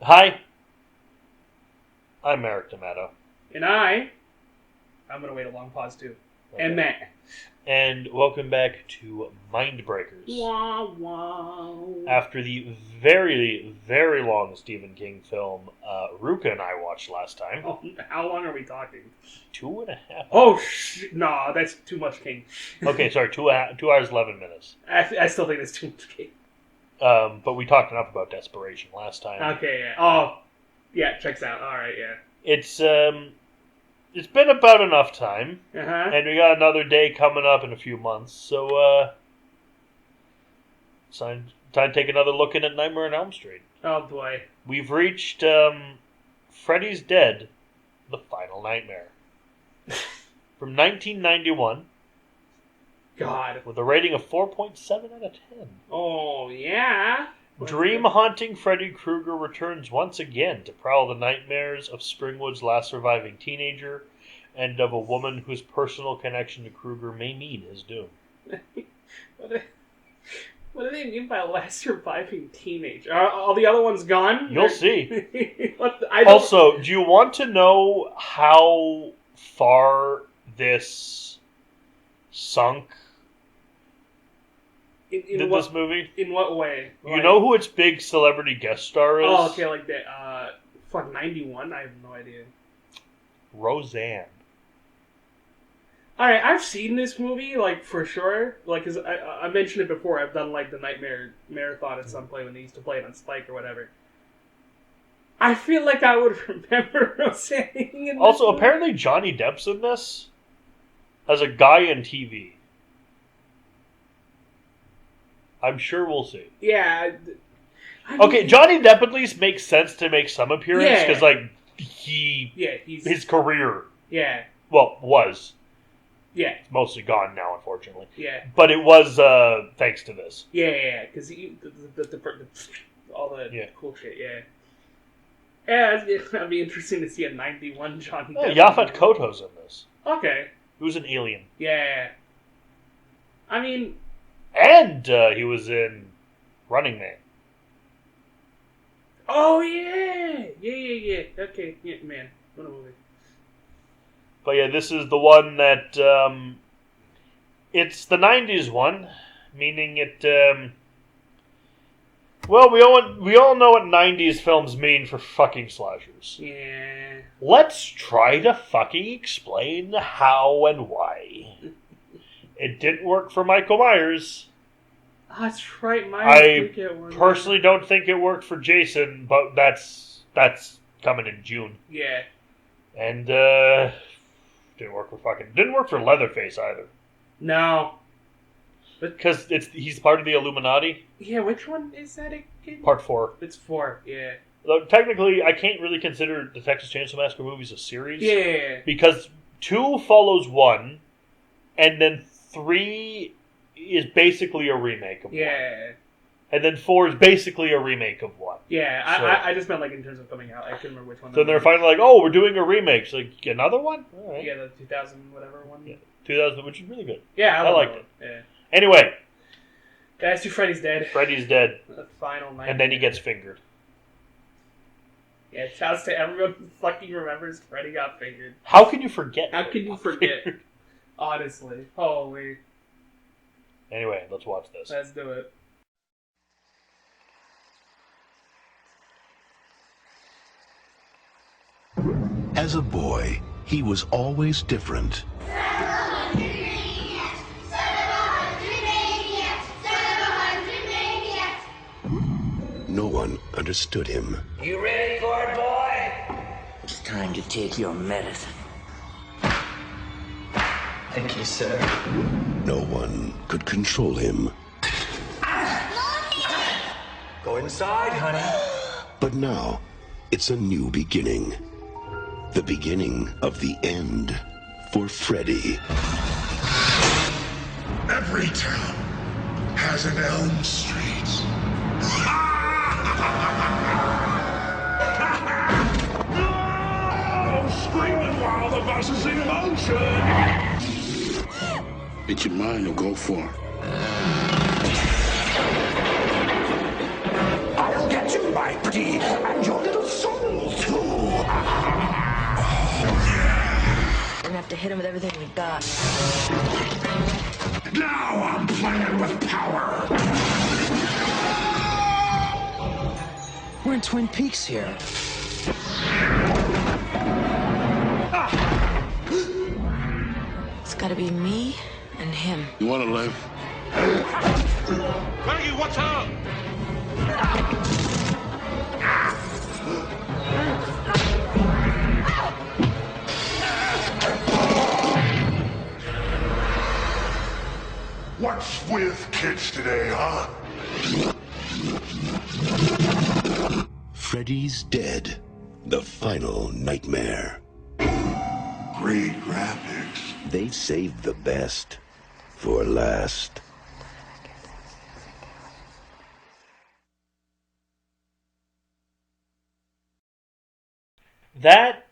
Hi, I'm Eric D'Amato. And I'm going to wait a long pause too. Okay. And Matt. And welcome back to Mindbreakers. Wow, wow. After the very, very long Stephen King film Ruka and I watched last time. Oh, how long are we talking? 2.5 hours. Oh, no, that's too much King. Okay, sorry, 2 hours, 11 minutes. I still think that's too much King. But we talked enough about desperation last time. Okay, yeah. Oh, yeah, checks out. All right, yeah. It's been about enough time. Uh-huh. And we got another day coming up in a few months. So, it's time to take another look in at Nightmare on Elm Street. Oh, boy. We've reached Freddy's Dead, The Final Nightmare. From 1991. God. With a rating of 4.7 out of 10. Oh, yeah? Dream-haunting Freddy Krueger returns once again to prowl the nightmares of Springwood's last surviving teenager and of a woman whose personal connection to Krueger may mean his doom. What do they mean by last surviving teenager? Are all the other ones gone? You'll see. Also, do you want to know how far this sunk in this movie? In what way? You know who its big celebrity guest star is? Oh, okay, like that. 91? I have no idea. Roseanne. Alright, I've seen this movie, like, for sure. Like, cause I mentioned it before. I've done, like, the Nightmare Marathon at some point when they used to play it on Spike or whatever. I feel like I would remember Roseanne in this Also, movie. apparently Johnny Depp's in this as a guy in TV. I'm sure we'll see. Yeah. Okay, Johnny Depp at least makes sense to make some appearance, because, like, his career, was. Yeah. It's mostly gone now, unfortunately. Yeah. But it was thanks to this. Yeah, because all the cool shit, yeah. Yeah, it'd be interesting to see a 91 Johnny Depp. Yaphet Kotto's in this. Okay. He was an alien. Yeah. I mean... And he was in Running Man. Oh, yeah! Yeah. Okay, yeah, man. What a movie. But yeah, this is the one that, it's the 90s one, meaning it, well, we all know what 90s films mean for fucking slashers. Yeah. Let's try to fucking explain the how and why. It didn't work for Michael Myers. That's right, I personally don't think it worked for Jason, but that's coming in June. Yeah. And, didn't work for Leatherface either. No. Because he's part of the Illuminati. Yeah, which one is that again? Part 4. It's 4, yeah. Though technically, I can't really consider the Texas Chainsaw Massacre movies a series. Yeah. Because 2 follows 1, and then 3 is basically a remake of 1. Yeah. And then 4 is basically a remake of 1. Yeah, so, I just meant like in terms of coming out. I couldn't remember which one. So they're finally like, oh, we're doing a remake. So like, another one? All right. Yeah, the 2000 whatever one. Yeah, 2000, which is really good. Yeah, I liked it. Yeah. Anyway. Guys, Freddy's dead. Freddy's dead. The final night. And then he gets fingered. Yeah, shouts to everyone who fucking remembers Freddy got fingered. How can you forget? How can you forget? Honestly. Holy. Anyway, let's watch this. Let's do it. As a boy, he was always different. No one understood him. You ready for it, boy? It's time to take your medicine. Thank you, sir. No one could control him. Go inside, honey. But now, it's a new beginning. The beginning of the end for Freddy. Every town has an Elm Street. Screaming while the bus is in motion. It's your mind to go for. I'll get you, my pretty, and your little soul, too. We're gonna have to hit him with everything we got. Now I'm playing with power. We're in Twin Peaks here. It's gotta be me and him. You want to live? Maggie, watch out! What's with kids today, huh? Freddy's Dead, the final nightmare. Great graphics. They saved the best for last. That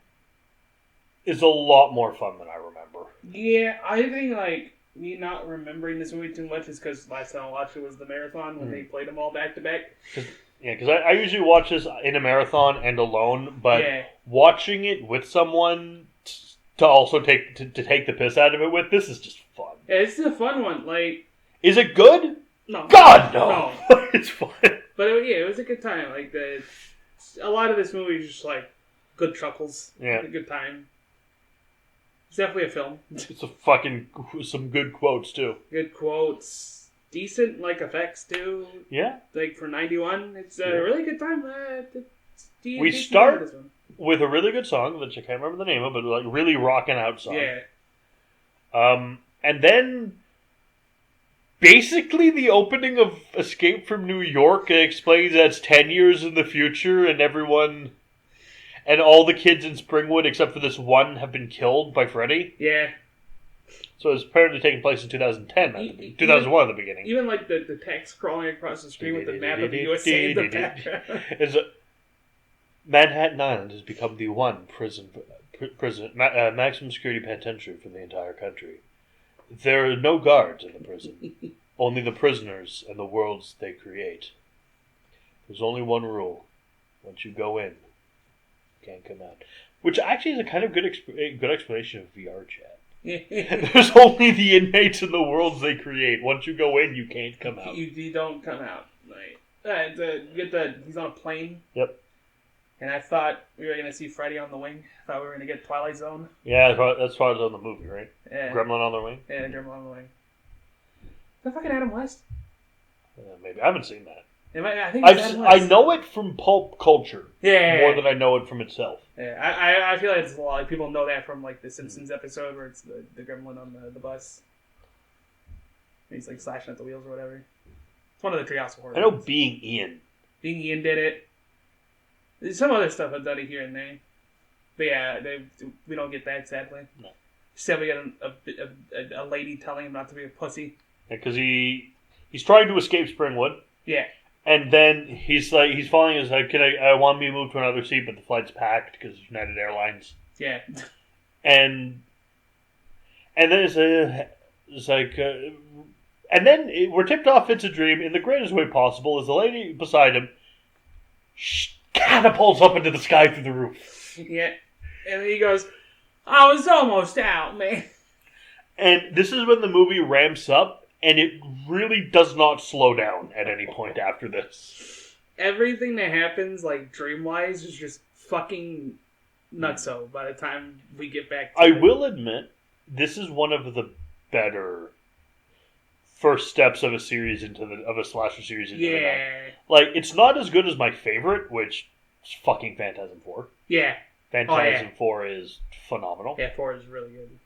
is a lot more fun than I remember. Yeah, I think, like, me not remembering this movie too much is because last time I watched it was the marathon when they played them all back to back. Yeah, because I usually watch this in a marathon and alone, but watching it with someone to also take the piss out of it with, this is just fun. Yeah, it's a fun one. Like, is it good? No. God, no. It's fun. But it was a good time. Like, a lot of this movie is just like good chuckles. Yeah. A good time. It's definitely a film. It's a fucking some good quotes too. Good quotes, decent like effects too. Yeah. Like for '91, it's a really good time. We start with a really good song, which I can't remember the name of, but like really rocking out song. Yeah. And then basically the opening of Escape from New York explains that's 10 years in the future, and everyone. And all the kids in Springwood, except for this one, have been killed by Freddy. Yeah. So it's apparently taking place in 2010, 2001 at the beginning. Even like the text crawling across the screen with the map of the USA in the background. Manhattan Island has become the one maximum security penitentiary for the entire country. There are no guards in the prison, only the prisoners and the worlds they create. There's only one rule: once you go in, can't come out. Which actually is a kind of good explanation of VR chat. There's only the inmates and the worlds they create. Once you go in, you can't come out. You don't come out. Like, he's on a plane. Yep. And I thought we were going to see Freddy on the wing. I thought we were going to get Twilight Zone. Yeah, that's why it's on the movie, right? Yeah. Gremlin on the wing? Yeah, Gremlin on the wing. Is that fucking Adam West? Maybe. I haven't seen that. I think it's Adam West. I know it from pulp culture. Yeah. More than I know it from itself. Yeah, I feel like it's a lot. Like, people know that from like the Simpsons episode where it's the gremlin on the bus. And he's like slashing at the wheels or whatever. It's one of the Treehouse of Horror. I know Being Ian. Being Ian did it. There's some other stuff I've done it here and there. But yeah, we don't get that, sadly. No. Instead we get a lady telling him not to be a pussy. Because he's trying to escape Springwood. Yeah. And then he's falling. He's like, I want me to move to another seat, but the flight's packed because United Airlines. Yeah. And then it's like, and then we're tipped off it's a dream in the greatest way possible. As the lady beside him catapults up into the sky through the roof. Yeah. And he goes, I was almost out, man. And this is when the movie ramps up. And it really does not slow down at any point after this. Everything that happens, like, dream-wise, is just fucking nutso by the time we get back to I will admit, this is one of the better first steps of a series of a slasher series into the night. Like, it's not as good as my favorite, which is fucking Phantasm 4. Yeah. Phantasm 4 is phenomenal. Yeah, 4 is really good.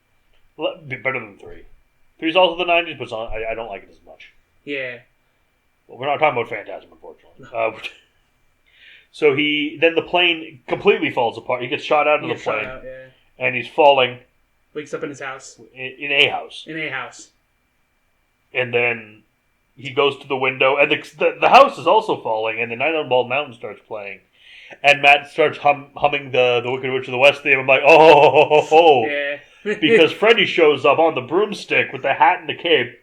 Better than 3. 3 is also the 90s, but I don't like it as much. Yeah. Well, we're not talking about Phantasm, unfortunately. So then the plane completely falls apart. He gets shot out of the plane. And he's falling. Wakes up in his house. In a house. In a house. And then he goes to the window, and the house is also falling, and the Night on Bald Mountain starts playing. And Matt starts humming the Wicked Witch of the West theme. I'm like, oh. Yeah. Because Freddy shows up on the broomstick with the hat and the cape,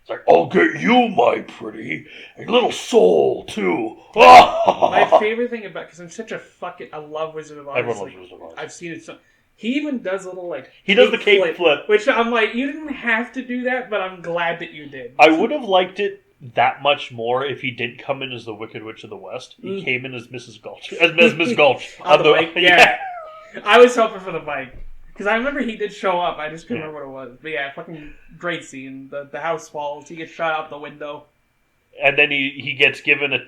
It's like, I'll get you, my pretty, a little soul, too. My favorite thing about... Because I'm such a fucking... I love Wizard of Oz. Everyone loves Wizard of Oz. I've seen it so... He even does a little, like... He does the cape flip. Which I'm like, you didn't have to do that, but I'm glad that you did. I would have liked it that much more if he did come in as the Wicked Witch of the West. He came in as Mrs. Gulch. As Miss Gulch. On the bike, yeah. I was hoping for the bike. Because I remember he did show up. I just couldn't remember what it was. But yeah, fucking great scene. The house falls. He gets shot out the window. And then he gets given a...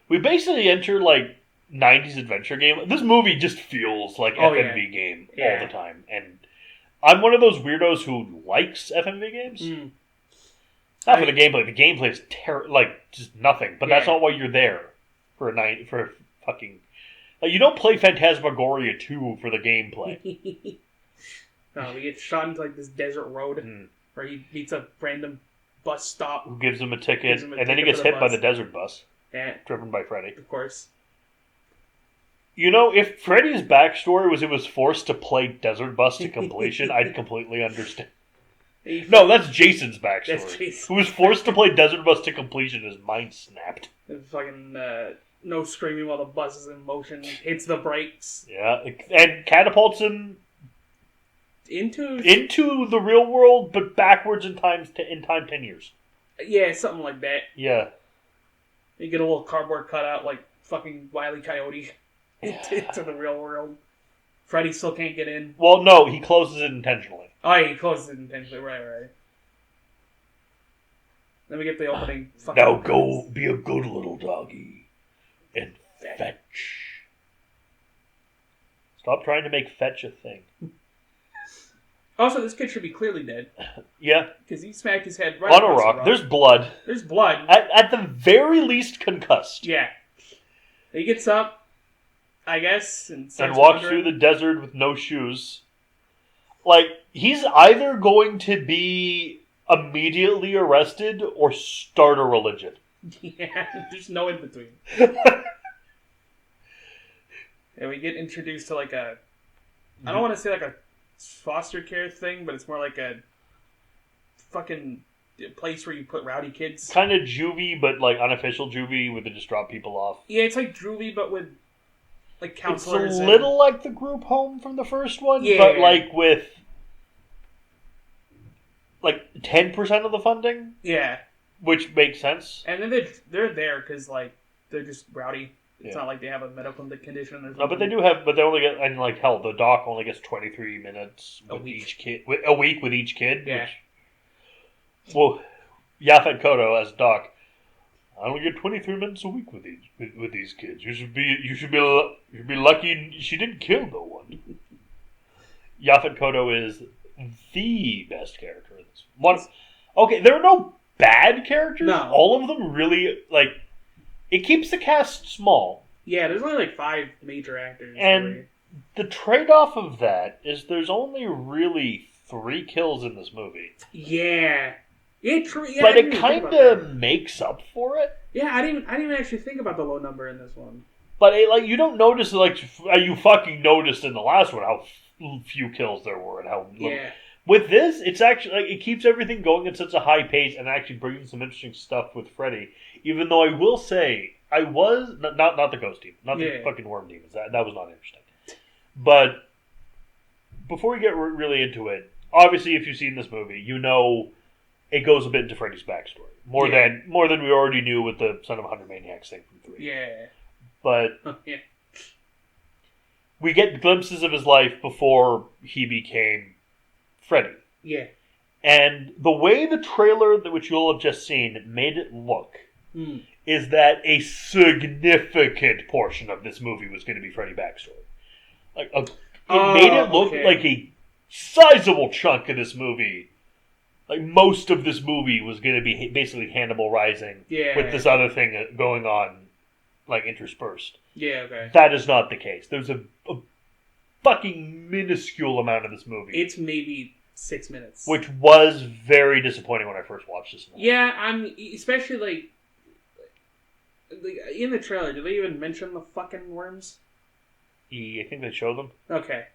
We basically enter, like, 90s adventure game. This movie just feels like FMV game all the time. And I'm one of those weirdos who likes FMV games. Not for the gameplay. The gameplay is just nothing. But that's not why you're there for a fucking... Like, you don't play Phantasmagoria 2 for the gameplay. No, we get shot into like this desert road where he meets a random bus stop. Who gives him a ticket, and then he gets hit by the desert bus. Yeah. Driven by Freddy. Of course. You know, if Freddy's backstory was it was forced to play Desert Bus to completion, I'd completely understand. No, that's Jason's backstory. That's Jason. Who was forced to play Desert Bus to completion, his mind snapped. And fucking no screaming while the bus is in motion, hits the brakes. Yeah, and catapults him into the real world, but backwards in time 10 years. Yeah, something like that. Yeah. You get a little cardboard cutout like fucking Wile E. Coyote into the real world. Freddy still can't get in. Well, no, he closes it intentionally. Oh, yeah, he closes it intentionally. Right. Then we get the opening. Now go be a good little doggy and fetch. Stop trying to make fetch a thing. Also, this kid should be clearly dead. Yeah. Because he smacked his head right on a rock. rock. There's blood. There's blood. At the very least concussed. Yeah. He gets up, I guess, and walks through the desert with no shoes. Like, he's either going to be immediately arrested or start a religion. Yeah, there's no in between. And we get introduced to like a... I don't want to say like a foster care thing, but it's more like a fucking place where you put rowdy kids. Kind of juvie, but like unofficial juvie where they just drop people off. Yeah, it's like juvie, but with like counselors. It's a little like the group home from the first one, yeah, but like with like 10% of the funding. Yeah, which makes sense. And then they're there because like they're just rowdy. It's not like they have a medical condition or something. No, but they do have. But they only get, and like hell, the doc only gets 23 minutes with each kid. A week with each kid. Yeah. Well, Yaphet Kotto as doc, I only get 23 minutes a week with these kids. You should be lucky she didn't kill no one. Yaphet Kotto is the best character in this one. Okay, there are no bad characters. No. All of them really like. It keeps the cast small. Yeah, there's only like 5 major actors. And really. The trade-off of that is there's only really 3 kills in this movie. Yeah. Yeah, true. Yeah, but it kind of makes up for it. Yeah, I didn't even actually think about the low number in this one. But like you don't notice like you fucking noticed in the last one how few kills there were and how yeah. With this, it's actually like it keeps everything going at such a high pace and actually brings some interesting stuff with Freddy. Even though I will say I was not the ghost demon, not the fucking worm demons. That was not interesting. But before we get really into it, obviously, if you've seen this movie, you know it goes a bit into Freddy's backstory more than we already knew with the Son of 100 Maniacs thing from 3. Yeah, but we get glimpses of his life before he became Freddy. Yeah. And the way the trailer, which you'll have just seen, made it look is that a significant portion of this movie was going to be Freddy backstory. Like it made it look like a sizable chunk of this movie. Like most of this movie was going to be basically Hannibal Rising with this other thing going on, like interspersed. Yeah, okay. That is not the case. There's a fucking minuscule amount of this movie. It's maybe 6 minutes. Which was very disappointing when I first watched this movie. Yeah, especially like in the trailer, do they even mention the fucking worms? I think they show them. Okay.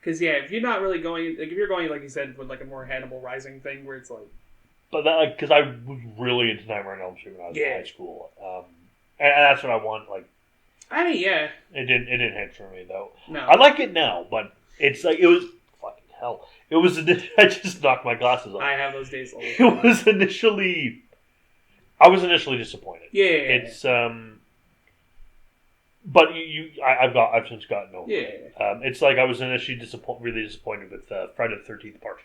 Because, yeah, if you're not really going... Like, if you're going, like you said, with, like, a more Hannibal Rising thing where it's, like, But because I was really into Nightmare on Elm Street when I was in high school, and that's what I want. Like, I mean, yeah, it didn't hit for me though. no, I like it now, but it's like it was fucking hell. It was. I just knocked my glasses off. I have those days all the It time. was initially. I was initially disappointed. Yeah, It's but I've since gotten over it. It's like I was initially really disappointed with Friday the 13th Part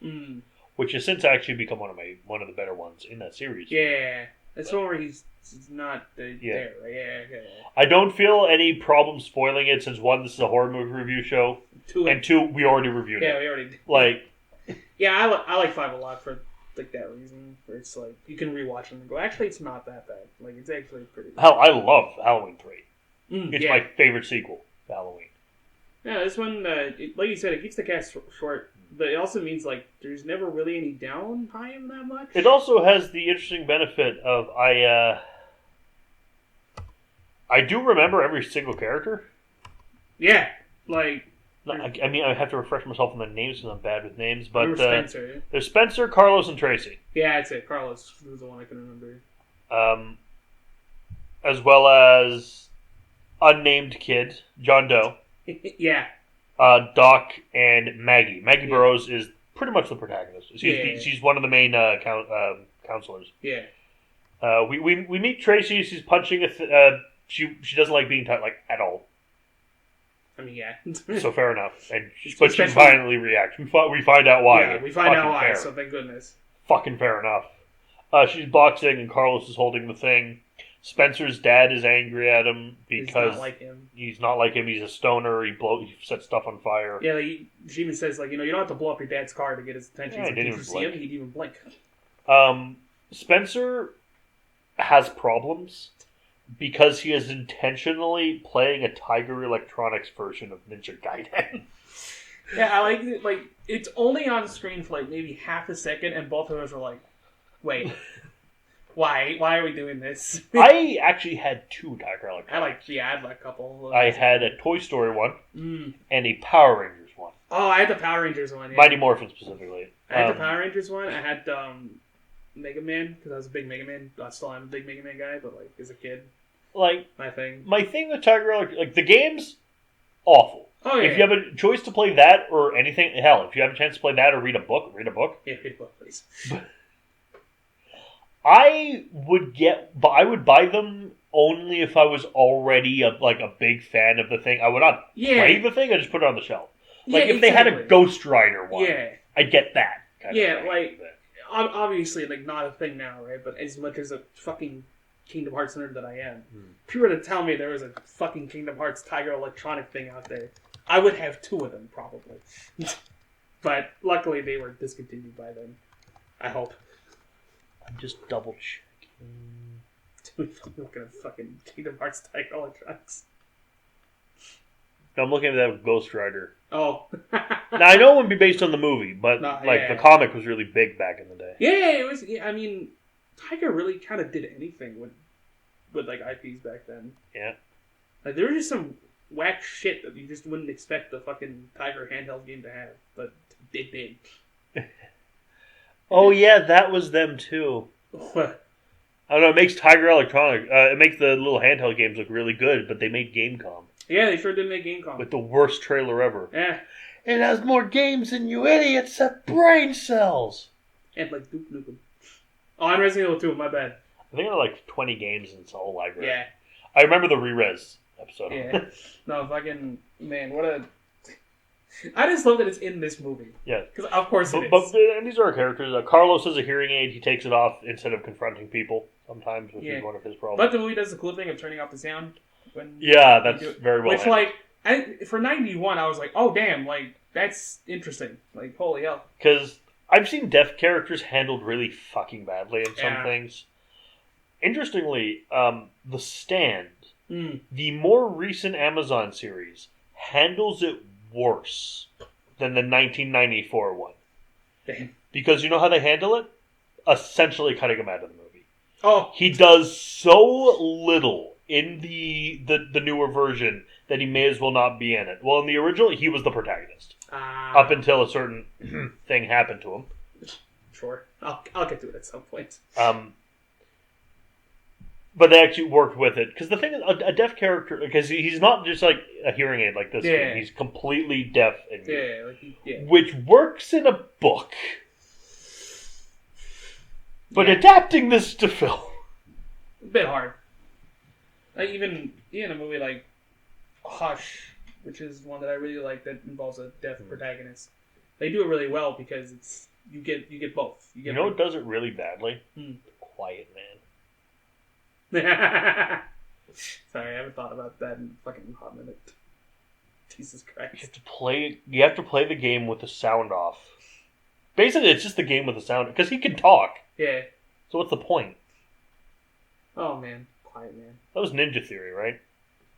5, which has since actually become one of the better ones in that series. Yeah, that's one where he's not there, right? Yeah. I don't feel any problem spoiling it since one, this is a horror movie review show, and two, we already reviewed it. Yeah, we already did. Like, yeah, I like 5 a lot for like that reason. Where it's like you can rewatch it and go, actually, it's not that bad. Like it's actually pretty good. hell, I love Halloween 3. It's yeah. my favorite sequel to Halloween. Yeah, this one, like you said, it keeps the cast short, but it also means like there's never really any downtime that much. It also has the interesting benefit of I do remember every single character. Yeah, like I mean, I have to refresh myself on the names because I'm bad with names. But Spencer. There's Spencer, Carlos, and Tracy. Yeah, I'd say Carlos was the one I can remember. As well as unnamed kid John Doe. Yeah. Doc and Maggie. Maggie Burroughs is pretty much the protagonist. She's one of the main counselors. Yeah. We meet Tracy. She's punching she doesn't like being touched at all. I mean, yeah. So fair enough. But she violently reacts. We find out why. Yeah, we find out why. Fair. So thank goodness. Fucking fair enough. She's boxing and Carlos is holding the thing. Spencer's dad is angry at him because he's not like him. He's a stoner. He sets stuff on fire. Yeah, like she even says you don't have to blow up your dad's car to get his attention. Yeah, Did you see him? He'd even blink. Spencer has problems because he is intentionally playing a Tiger Electronics version of Ninja Gaiden. Yeah, I like it. Like it's only on screen for maybe half a second, and both of us are like, "Wait, why? Why are we doing this?" I actually had 2 Tiger Electronics. I had a couple. I had a Toy Story one and a Power Rangers one. Oh, I had the Power Rangers one. Yeah. Mighty Morphin specifically. I had the Power Rangers one. I had Mega Man because I was a big Mega Man. I still am a big Mega Man guy, but as a kid, my thing with Tiger the games, awful. Oh yeah. If you have a choice to play that or anything, hell, if you have a chance to play that or read a book. Yeah, read a book, please. I would buy them only if I was already a big fan of the thing. I would not play the thing. I just put it on the shelf. If they had a Ghost Rider one, I'd get that. Obviously, not a thing now, right? But as much as a fucking Kingdom Hearts nerd that I am, if you were to tell me there was a fucking Kingdom Hearts Tiger Electronic thing out there, I would have 2 of them probably. But luckily, they were discontinued by then. I hope. I'm just double checking. Dude, I'm looking at fucking Kingdom Hearts Tiger Electronics. I'm looking at that with Ghost Rider. Oh. Now, I know it wouldn't be based on the movie, but the comic was really big back in the day. Yeah, it was. I mean, Tiger really kind of did anything with IPs back then. Yeah. There was just some whack shit that you just wouldn't expect the fucking Tiger handheld game to have, but it did. Oh yeah, that was them too. What? I don't know. It makes Tiger Electronic. It makes the little handheld games look really good, but they made Gamecom. Yeah, they sure did make Gamecom with the worst trailer ever. Yeah. It has more games than you idiots have brain cells. And Duke Nukem. Oh, and Resident Evil 2. My bad. I think there are 20 games in its whole library. Yeah. I remember the re-res episode. Yeah. No, fucking man, what a. I just love that it's in this movie. Yeah. Because of course it is. And these are our characters. Carlos has a hearing aid. He takes it off instead of confronting people sometimes, which is one of his problems. But the movie does the cool thing of turning off the sound. That's very well. Which, for 91, I was like, oh, damn, that's interesting. Holy hell. Because I've seen deaf characters handled really fucking badly in some things. Interestingly, The Stand, the more recent Amazon series, handles it worse than the 1994 one. Damn. Because you know how they handle it? Essentially cutting him out of the movie. Oh. He does so little in the newer version that he may as well not be in it. Well, in the original, he was the protagonist. Up until a certain thing happened to him. Sure. I'll get to it at some point. But they actually worked with it. Because the thing is, a deaf character, because he's not just like a hearing aid like this kid. He's completely deaf and mute. Which works in a book. But adapting this to film... a bit hard. Like even a movie like Hush, which is one that I really like that involves a deaf protagonist. They do it really well because it's you get both. You know what does it really badly? Quiet Man. Sorry, I haven't thought about that in a fucking hot minute. Jesus Christ. You have to play the game with the sound off. Basically, it's just the game with the sound, because he can talk. Yeah. So what's the point? Oh, man. Quiet Man. That was Ninja Theory, right?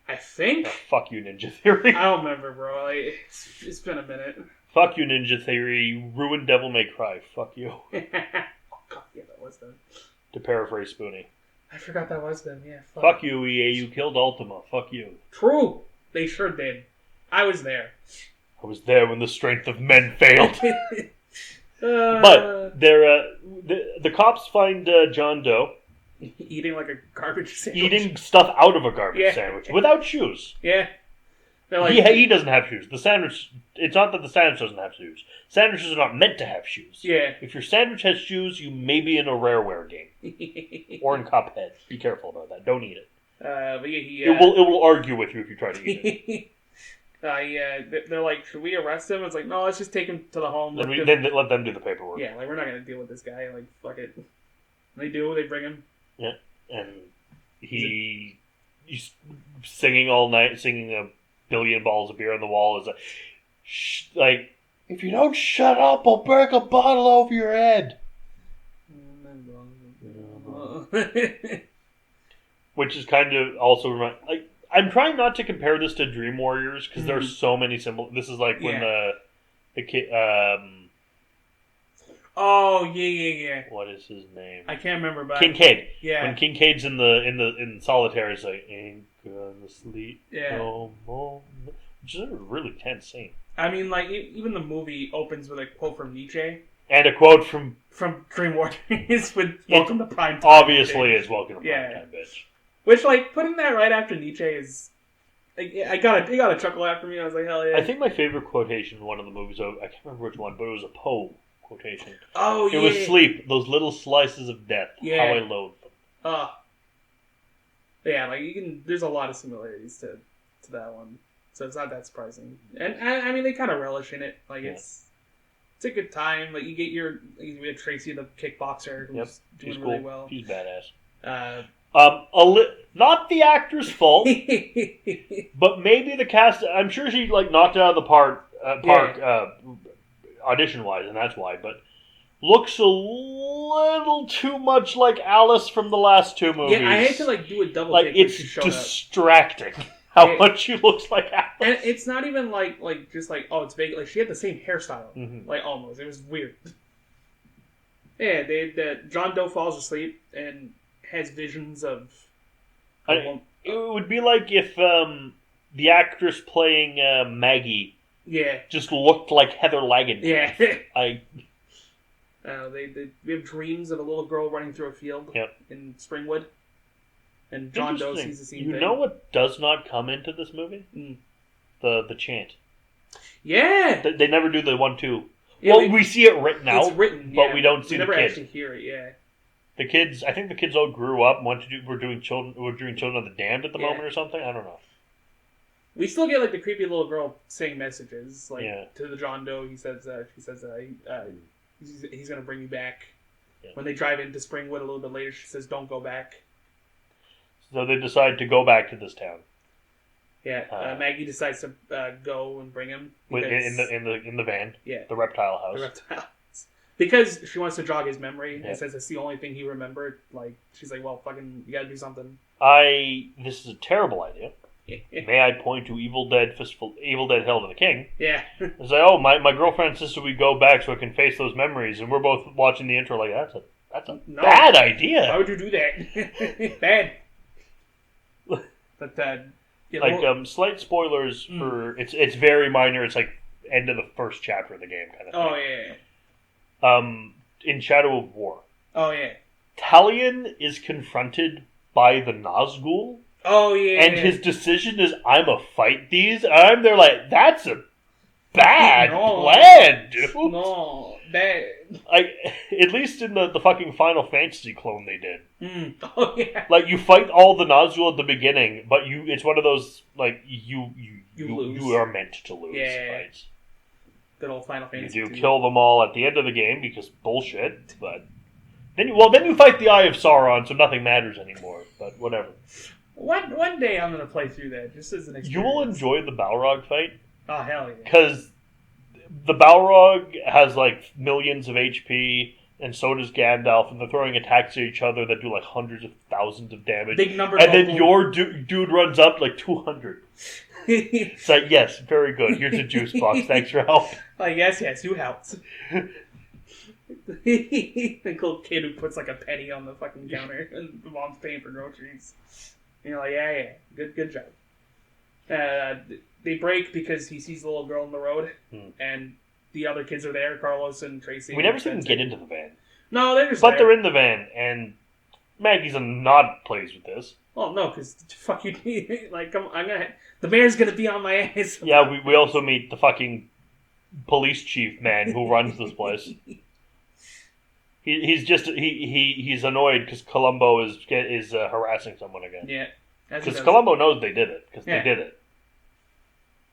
I think? Oh, fuck you, Ninja Theory. I don't remember, bro. It's been a minute. Fuck you, Ninja Theory. You ruined Devil May Cry. Fuck you. Oh, God, yeah, that was them. To paraphrase Spoonie. I forgot that was them, yeah. Fuck you, EA. You killed Ultima. Fuck you. True. They sure did. I was there. I was there when the strength of men failed. But the cops find John Doe eating like a garbage sandwich. Eating stuff out of a garbage sandwich without shoes. Yeah. Like, he doesn't have shoes. The sandwich. It's not that the sandwich doesn't have shoes. Sandwiches are not meant to have shoes. Yeah. If your sandwich has shoes, you may be in a Rareware game or in Cuphead. Be careful about that. Don't eat it. But it will argue with you if you try to eat it. They're like, should we arrest him? It's like, no, let's just take him to the home. Then let them do the paperwork. Yeah, like we're not gonna deal with this guy. Like, fuck it. They do. They bring him. Yeah, and he's singing all night, singing a billion balls of beer on the wall. Is like, if you don't shut up, I'll break a bottle over your head. Which is kind of also like, I'm trying not to compare this to Dream Warriors because there's so many symbols. This is like when the kid. Oh yeah. What is his name? I can't remember. But Kincaid. Yeah. When Kincaid's in solitaire, it's like, ain't gonna sleep no more. Which is a really tense scene. I mean, like even the movie opens with a quote from Nietzsche and a quote from Dream Warriors with "Welcome to Prime Time." Obviously, it's "Welcome to Prime Time," bitch. Which, like, putting that right after Nietzsche is, I got a chuckle after me. I was like, hell yeah. I think my favorite quotation in one of the movies, I can't remember which one, but it was a Poe quotation. Oh, yeah. It was sleep, those little slices of death. Yeah. How I loathe them. Yeah, like, there's a lot of similarities to that one. So it's not that surprising. And I mean, they kind of relish in it. Like, it's a good time. Like, we have Tracy, the kickboxer, who's doing really well. She's badass. Not the actor's fault, but maybe the cast. I'm sure she knocked it out of the park audition wise, and that's why. But looks a little too much like Alice from the last two movies. Yeah, I had to do a double take. It's distracting how much she looks like Alice. And it's not even it's vague. Like she had the same hairstyle, almost. It was weird. Yeah, John Doe falls asleep and has visions of. It would be like if the actress playing Maggie, just looked like Heather Lagan. Yeah, we have dreams of a little girl running through a field in Springwood, and John Doe sees the same thing. You know what does not come into this movie? The chant. Yeah, they never do the 1-2. Yeah, well, we see it written out. It's written, but we don't see the kids. We never actually hear it. Yeah. The kids, I think the kids all grew up and we're doing Children of the Damned at the moment or something. I don't know. We still get the creepy little girl saying messages to the John Doe. He says, he's gonna bring you back. Yeah. When they drive into Springwood a little bit later, she says, "Don't go back." So they decide to go back to this town. Yeah, Maggie decides to go and bring him in the van. Yeah, the reptile house. The reptile house. Because she wants to jog his memory and says it's the only thing he remembered. Like, she's like, well, fucking, you gotta do something. This is a terrible idea. May I point to Evil Dead Hell to the King? Yeah. It's like, oh, my girlfriend insisted we go back so I can face those memories, and we're both watching the intro like, that's a bad idea. Why would you do that? Bad. But, slight spoilers for, it's very minor, it's like end of the first chapter of the game kind of thing. Oh, yeah. in Shadow of War. Oh, yeah. Talion is confronted by the Nazgul. Oh, yeah. And his decision is, I'm a fight these. And I'm there like, that's a bad plan, dude. No, bad. At least in the fucking Final Fantasy clone they did. Oh, yeah. Like, you fight all the Nazgul at the beginning, but it's one of those, like, you lose. You are meant to lose fights. Good old Final Fantasy. You do kill them all at the end of the game because bullshit, but then you fight the Eye of Sauron, so nothing matters anymore. But whatever. One day I'm gonna play through that just as an experience. You will enjoy the Balrog fight. Oh hell yeah! Because the Balrog has like millions of HP, and so does Gandalf, and they're throwing attacks at each other that do like hundreds of thousands of damage. Big number. And then your dude runs up like 200. It's like, yes, very good. Here's a juice box. Thanks for help. Like, yes, who helps? The little kid who puts like a penny on the fucking counter and the mom's paying for groceries. And you're like, yeah, good job. They break because he sees the little girl on the road, and the other kids are there, Carlos and Tracy. We never see them get into the van. No, they're just But they're in the van, and Maggie's not pleased with this. Oh, no, because fuck you. Like, come on, the mayor's gonna be on my ass. Yeah, we also meet the fucking police chief man who runs this place. He's annoyed because Columbo is harassing someone again. Yeah, because Columbo knows they did it. Because they did it.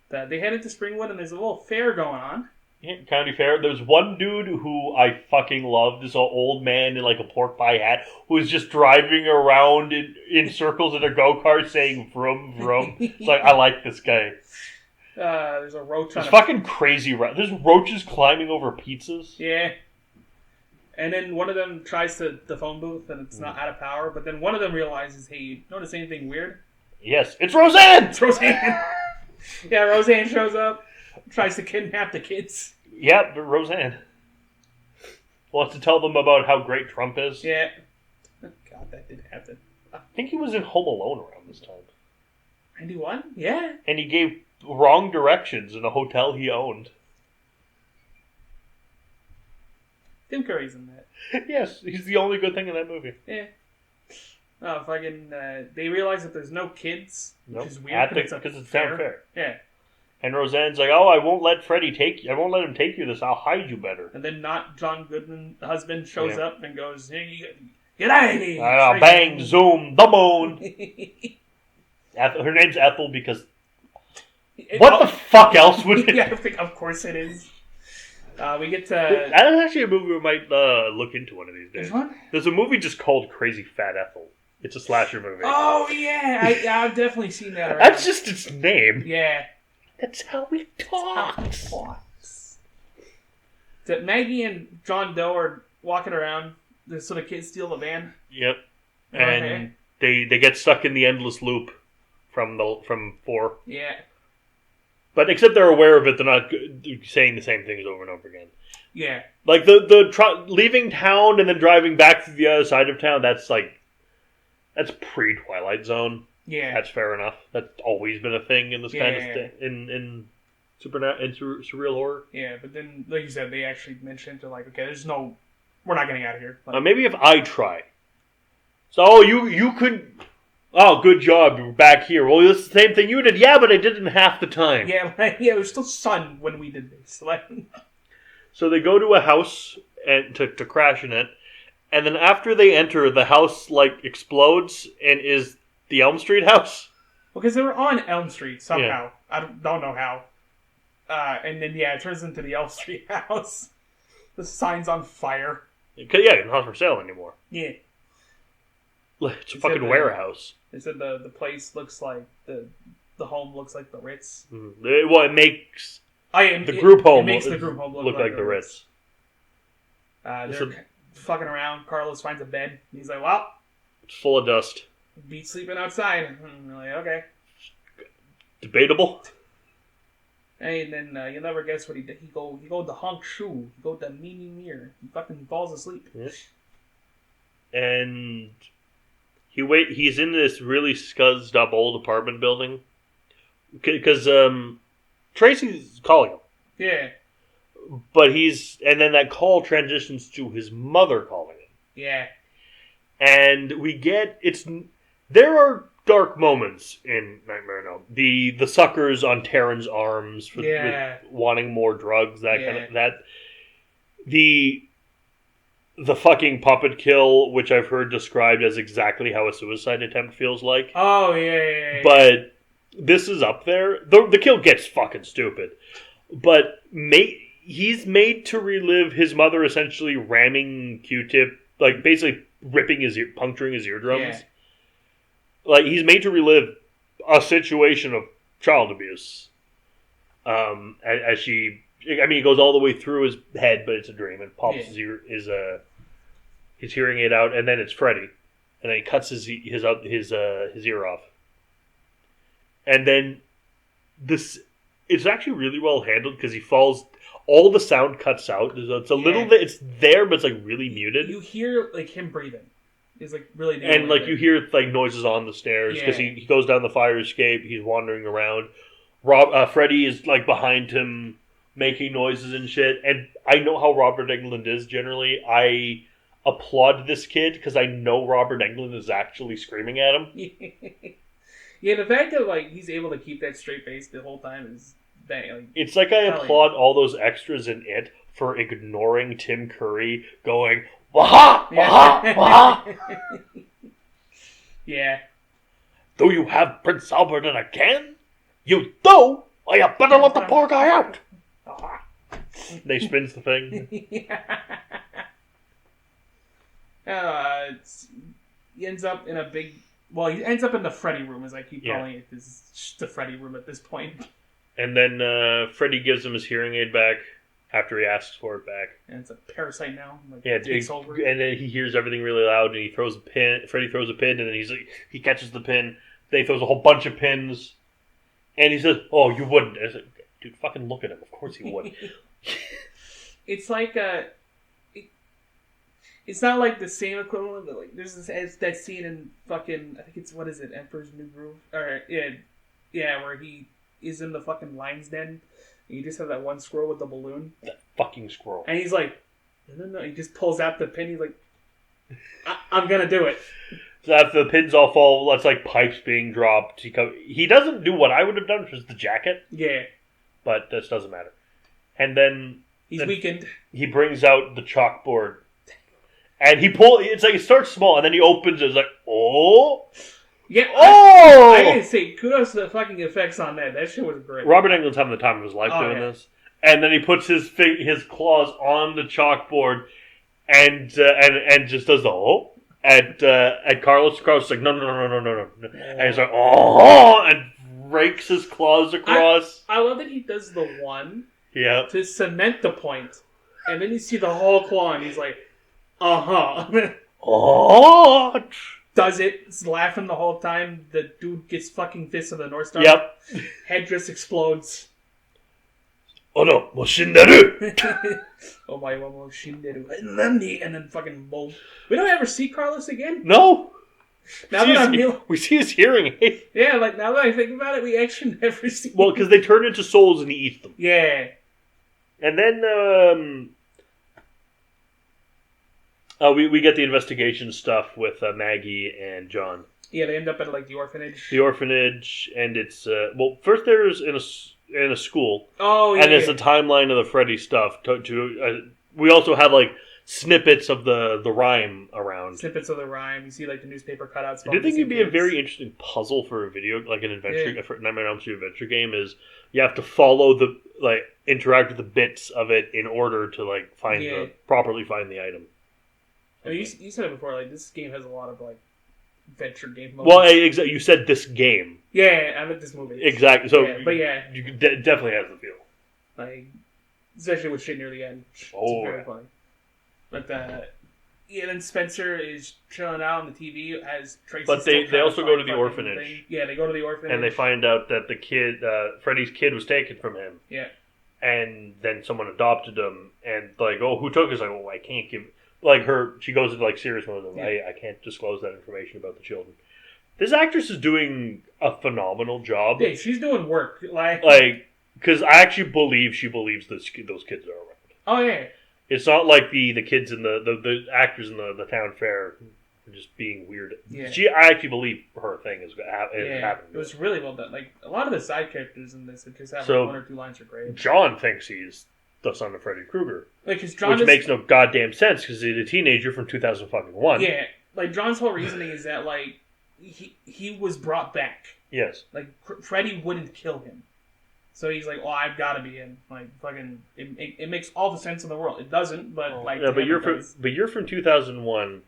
They headed to Springwood and there's a little fair going on. Yeah, county fair. There's one dude who I fucking love. This old man in like a pork pie hat who's just driving around in circles in a go-kart saying vroom vroom. It's like, I like this guy. There's a roach on It's fucking crazy. There's roaches climbing over pizzas. Yeah. And then one of them tries the phone booth and it's not out of power, but then one of them realizes, hey, you notice anything weird? Yes, it's Roseanne! It's Roseanne! Yeah, Roseanne shows up, tries to kidnap the kids. Yeah, but Roseanne wants to tell them about how great Trump is. Yeah. God, that didn't happen. I think he was in Home Alone around this time. 91? Yeah. And he gave wrong directions in a hotel he owned. Tim Curry's in that. Yes, he's the only good thing in that movie. Yeah. Oh, fucking, they realize that there's no kids, which is weird because it's town fair. Yeah. And Roseanne's like, oh, I won't let Freddy take you. I won't let him take you this. I'll hide you better. And then not John Goodman, the husband, shows up and goes, hey, get out of here. Bang, zoom, the moon. Her name's Ethel because... What the fuck else would it... Yeah, of course it is. We get to... That is actually a movie we might look into one of these days. Which one? There's a movie just called Crazy Fat Ethel. It's a slasher movie. Oh, yeah. I've definitely seen that around. That's just its name. Yeah. That's how he talks. That Maggie and John Doe are walking around, so the kids steal the van. Yep. And they get stuck in the endless loop from 4. Yeah. But except they're aware of it, they're not saying the same things over and over again. Yeah. Like leaving town and then driving back to the other side of town, that's pre-Twilight Zone. Yeah. That's fair enough. That's always been a thing in this kind of in surreal horror. Yeah, but then, like you said, they actually mentioned, they're like, okay, we're not getting out of here. Like, maybe if I try. So, you could... Oh, good job, you're back here. Well, it's the same thing you did. Yeah, but I did it in half the time. Yeah, it was still sun when we did this. So they go to a house and to crash in it, and then after they enter, the house, explodes and is the Elm Street house. Because they were on Elm Street somehow. Yeah. I don't know how. And then, it turns into the Elm Street house. The sign's on fire. Yeah, it's not for sale anymore. Yeah. It's a fucking warehouse. They said the place looks like the home looks like the Ritz. Mm-hmm. It makes the group home look like the Ritz. They're fucking around. Carlos finds a bed. And he's like, "Well, it's full of dust. Beat sleeping outside." And I'm like, okay, debatable. And then you'll never guess what he did. He go to Honk Shu. He go to Mimi Mir. He fucking falls asleep. Yeah. And he's in this really scuzzed up old apartment building because Tracy's calling him. Yeah. But and then that call transitions to his mother calling him. Yeah. And there are dark moments in Nightmare on Elm. The suckers on Taryn's arms with wanting more drugs, that kind of that. The fucking puppet kill, which I've heard described as exactly how a suicide attempt feels like. Oh yeah. But this is up there. The kill gets fucking stupid, but he's made to relive his mother essentially ramming Q-tip, like basically ripping puncturing his eardrums. Yeah. Like, he's made to relive a situation of child abuse. As she, I mean, it goes all the way through his head, but it's a dream, and pops his hearing aid out, and then it's Freddy, and then he cuts his ear off, and then it's actually really well handled because he falls. All the sound cuts out. It's a little bit. It's there, but it's like really muted. You hear like him breathing. It's like really. And like you hear like noises on the stairs because he goes down the fire escape. He's wandering around. Freddy is like behind him, making noises and shit. And I know how Robert Englund is generally. I applaud this kid because I know Robert Englund is actually screaming at him. Yeah, the fact that like he's able to keep that straight face the whole time is. It's like I applaud all those extras in it for ignoring Tim Curry going, waha, waha, waha. Yeah. Do you have Prince Albert in a can? You do? Well, you better let the poor guy out. They spins the thing. He ends up in a big... Well, he ends up in the Freddy room, as I keep calling it. This is just the Freddy room at this point. And then Freddy gives him his hearing aid back after he asks for it back. And it's a parasite now. Like, takes over. And then he hears everything really loud, and he throws a pin. Freddy throws a pin, and then he catches the pin. Then he throws a whole bunch of pins, and he says, "Oh, you wouldn't." I said, "Dude, fucking look at him. Of course he would." It's like it's not like the same equivalent, but like there's that scene in fucking I think it's Emperor's New Groove, or where he is in the fucking lion's den, and you just have that one squirrel with the balloon. That fucking squirrel. And he's like, no, he just pulls out the pin. He's like, I'm gonna do it. So after the pins all fall, that's like pipes being dropped. He doesn't do what I would have done, which was the jacket. Yeah. But this doesn't matter. And then he's weakened. He brings out the chalkboard. And it's like it starts small, and then he opens it. It's like, oh. Yeah. Oh! I gotta say, kudos to the fucking effects on that. That shit was great. Robert Englund's having the time of his life doing this. And then he puts his claws on the chalkboard and just does the at Carlos. Carlos is like, no. And he's like, oh, and rakes his claws across. I love that he does the one to cement the point. And then you see the whole claw and he's like, oh. Does it, is laughing the whole time. The dude gets fucking fists of the North Star. Yep. Head just explodes. Oh no, Moshinderu! Oh my, Moshinderu. And then fucking boom. We don't ever see Carlos again? No! We see his hearing aid. Yeah, like now that I think about it, we actually never see him. Well, because they turn into souls and he eats them. Yeah. And then, we get the investigation stuff with Maggie and John. Yeah, they end up at like the orphanage. The orphanage, and it's first there's in a school. Oh yeah. And it's a timeline of the Freddy stuff. We also have like snippets of the rhyme around. Snippets of the rhyme. You see like the newspaper cutouts. I do think it'd be a very interesting puzzle for a video, like an adventure, a Nightmare on Elm Street adventure game. Is you have to follow interact with the bits of it in order to properly find the item. I mean, you said it before. Like this game has a lot of like adventure game modes. Well, exactly. You said this game. Yeah, I like this movie. Exactly. So, you definitely has the feel. Like, especially with shit near the end. It's very funny. But then Spencer is chilling out on the TV as Tracy. But they also go to the orphanage. Yeah, they go to the orphanage, and they find out that the kid, Freddy's kid, was taken from him. Yeah. And then someone adopted him, and like, oh, who took us? Like, oh, I can't give. Like she goes into like serious mode. I can't disclose that information about the children. This actress is doing a phenomenal job. Yeah, she's doing work. Because I actually believe she believes those kids are around. Oh, yeah. It's not like the kids in the actors in the town fair just being weird. Yeah. I actually believe her thing is happening. It was really well done. Like, a lot of the side characters in this that just have So, like 1 or 2 lines are great. John thinks he's the son of Freddy Krueger. Like, cause John which makes no goddamn sense because he's a teenager from 2001. Yeah. Like, John's whole reasoning is that, like, he was brought back. Yes. Like, Freddy wouldn't kill him. So he's like, well, I've got to be in. Like, fucking, it makes all the sense in the world. It doesn't, but like, yeah, but you're from 2001.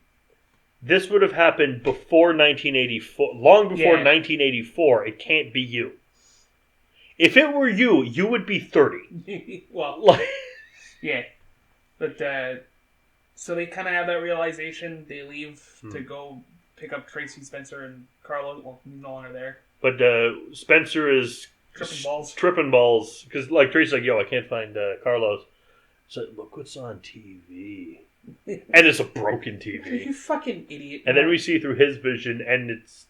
This would have happened before 1984, long before 1984. It can't be you. If it were you, you would be 30. Well, yeah, but so they kind of have that realization. They leave to go pick up Tracy, Spencer, and Carlos. Well, he's no longer there. But Spencer is tripping balls because like Tracy's like, yo, I can't find Carlos. So look what's on TV, and it's a broken TV. You fucking idiot! And then we see through his vision, and it's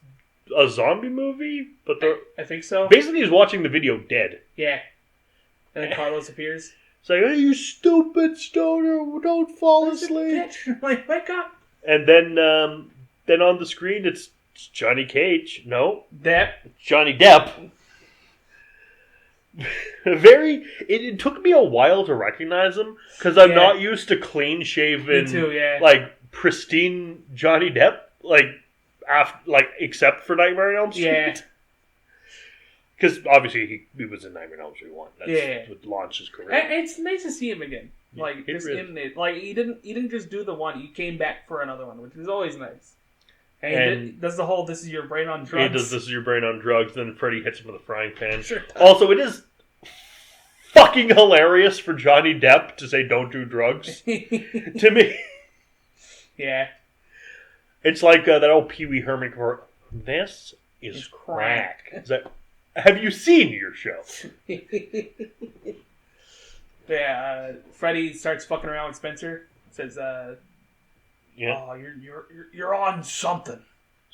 a zombie movie. But I think so. Basically, he's watching the video dead. Yeah, and then Carlos appears. It's like, hey, you stupid stoner! Don't fall asleep. Like, wake up! And then on the screen, it's Johnny Cage. No, Depp. Johnny Depp. It took me a while to recognize him because I'm not used to clean shaven, me too, yeah. like pristine Johnny Depp, except for Nightmare on Elm Street. Yeah. Because obviously he was in Nightmare on Elm Street 1. That's what launched his career. And it's nice to see him again. Yeah, Like just in it. Like he didn't just do the one, he came back for another one, which is always nice. And he does the whole "this is your brain on drugs." He does "this is your brain on drugs." Then Freddy hits him with a frying pan. Sure. Also, it is fucking hilarious for Johnny Depp to say "don't do drugs" to me. Yeah, it's like that old Pee Wee Herman quote. This is crack. Is that? Have you seen your show? Yeah. Freddy starts fucking around with Spencer. Says, Yeah. "Oh, you're on something."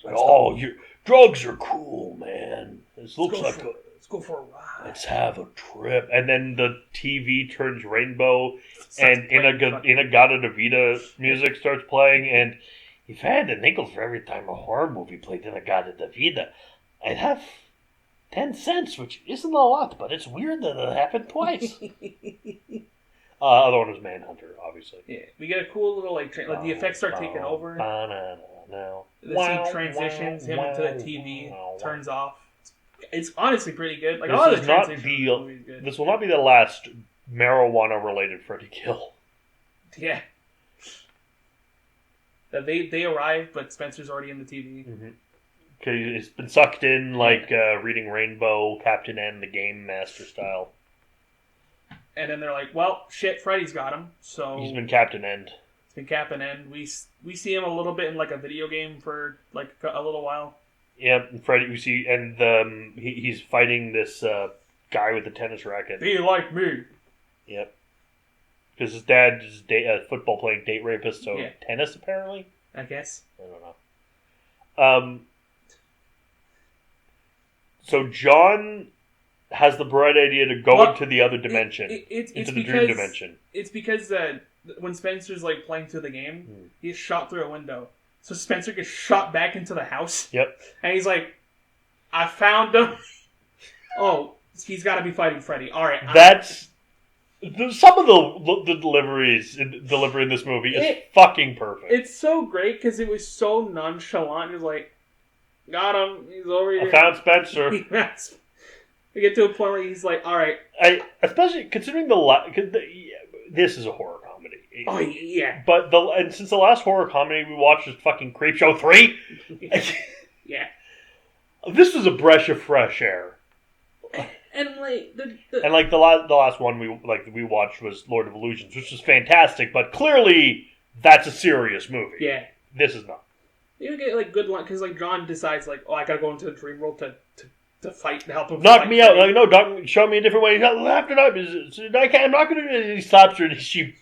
Like, oh, drugs are cool, man. Let's go for a ride. Let's have a trip. And then the TV turns rainbow, and Inagata Davida music starts playing. And if I had a nickel for every time a horror movie played Inagata Davida, I'd have 10 cents, which isn't a lot, but it's weird that it happened twice. Other one was Manhunter, obviously. Yeah, we get a cool little like the effects start taking over. The scene transitions, him into the TV, turns off. It's honestly pretty good. Like all the transitions in the movie is good. This will not be the last marijuana-related Freddy kill. Yeah. They arrive, but Spencer's already in the TV. Mm-hmm. Okay, it's been sucked in like reading Rainbow, Captain N, the Game Master style. And then they're like, well, shit, Freddy's got him, so... He's been Captain End. He's been Captain End. We see him a little bit in like a video game for like a little while. Yep, and Freddy, we see, and he's fighting this guy with the tennis racket. Be like me. Yep. Because his dad is a football-playing date rapist, so tennis, apparently? I guess. I don't know. So John has the bright idea to go into the other dimension, into the dream dimension. It's because when Spencer's like playing through the game, he's shot through a window. So Spencer gets shot back into the house. Yep. And he's like, I found him. Oh, he's got to be fighting Freddy. All right. That's... Some of the delivery in this movie is fucking perfect. It's so great because it was so nonchalant. It was like, got him. He's over here. I found Spencer. We get to a point where he's like, all right. Especially considering this is a horror comedy. Oh, yeah. But since the last horror comedy we watched was fucking Creepshow 3. Yeah. This was a breath of fresh air. And like the last one we watched was Lord of Illusions, which was fantastic, but clearly that's a serious movie. Yeah. This is not. You get like good luck because like John decides like, oh, I gotta go into the dream world to fight to help him. Knock me out! Like, no, Doc, show me a different way. After that, I'm not gonna. He slaps her and she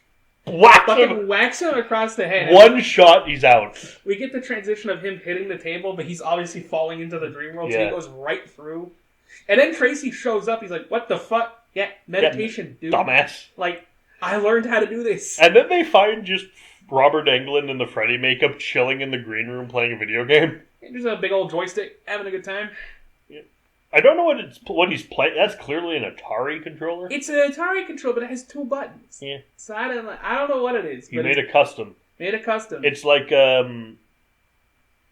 whacks him across the head. One shot, he's out. We get the transition of him hitting the table, but he's obviously falling into the dream world, so he goes right through. And then Tracy shows up. He's like, "What the fuck?" Yeah, meditation, dude. Dumbass. Like, I learned how to do this. And then they find just Robert Englund in the Freddy makeup chilling in the green room playing a video game. Just a big old joystick, having a good time. I don't know what he's playing. That's clearly an Atari controller. It's an Atari controller, but it has 2 buttons. Yeah. So I don't know what it is. He made a custom. Made a custom. It's like I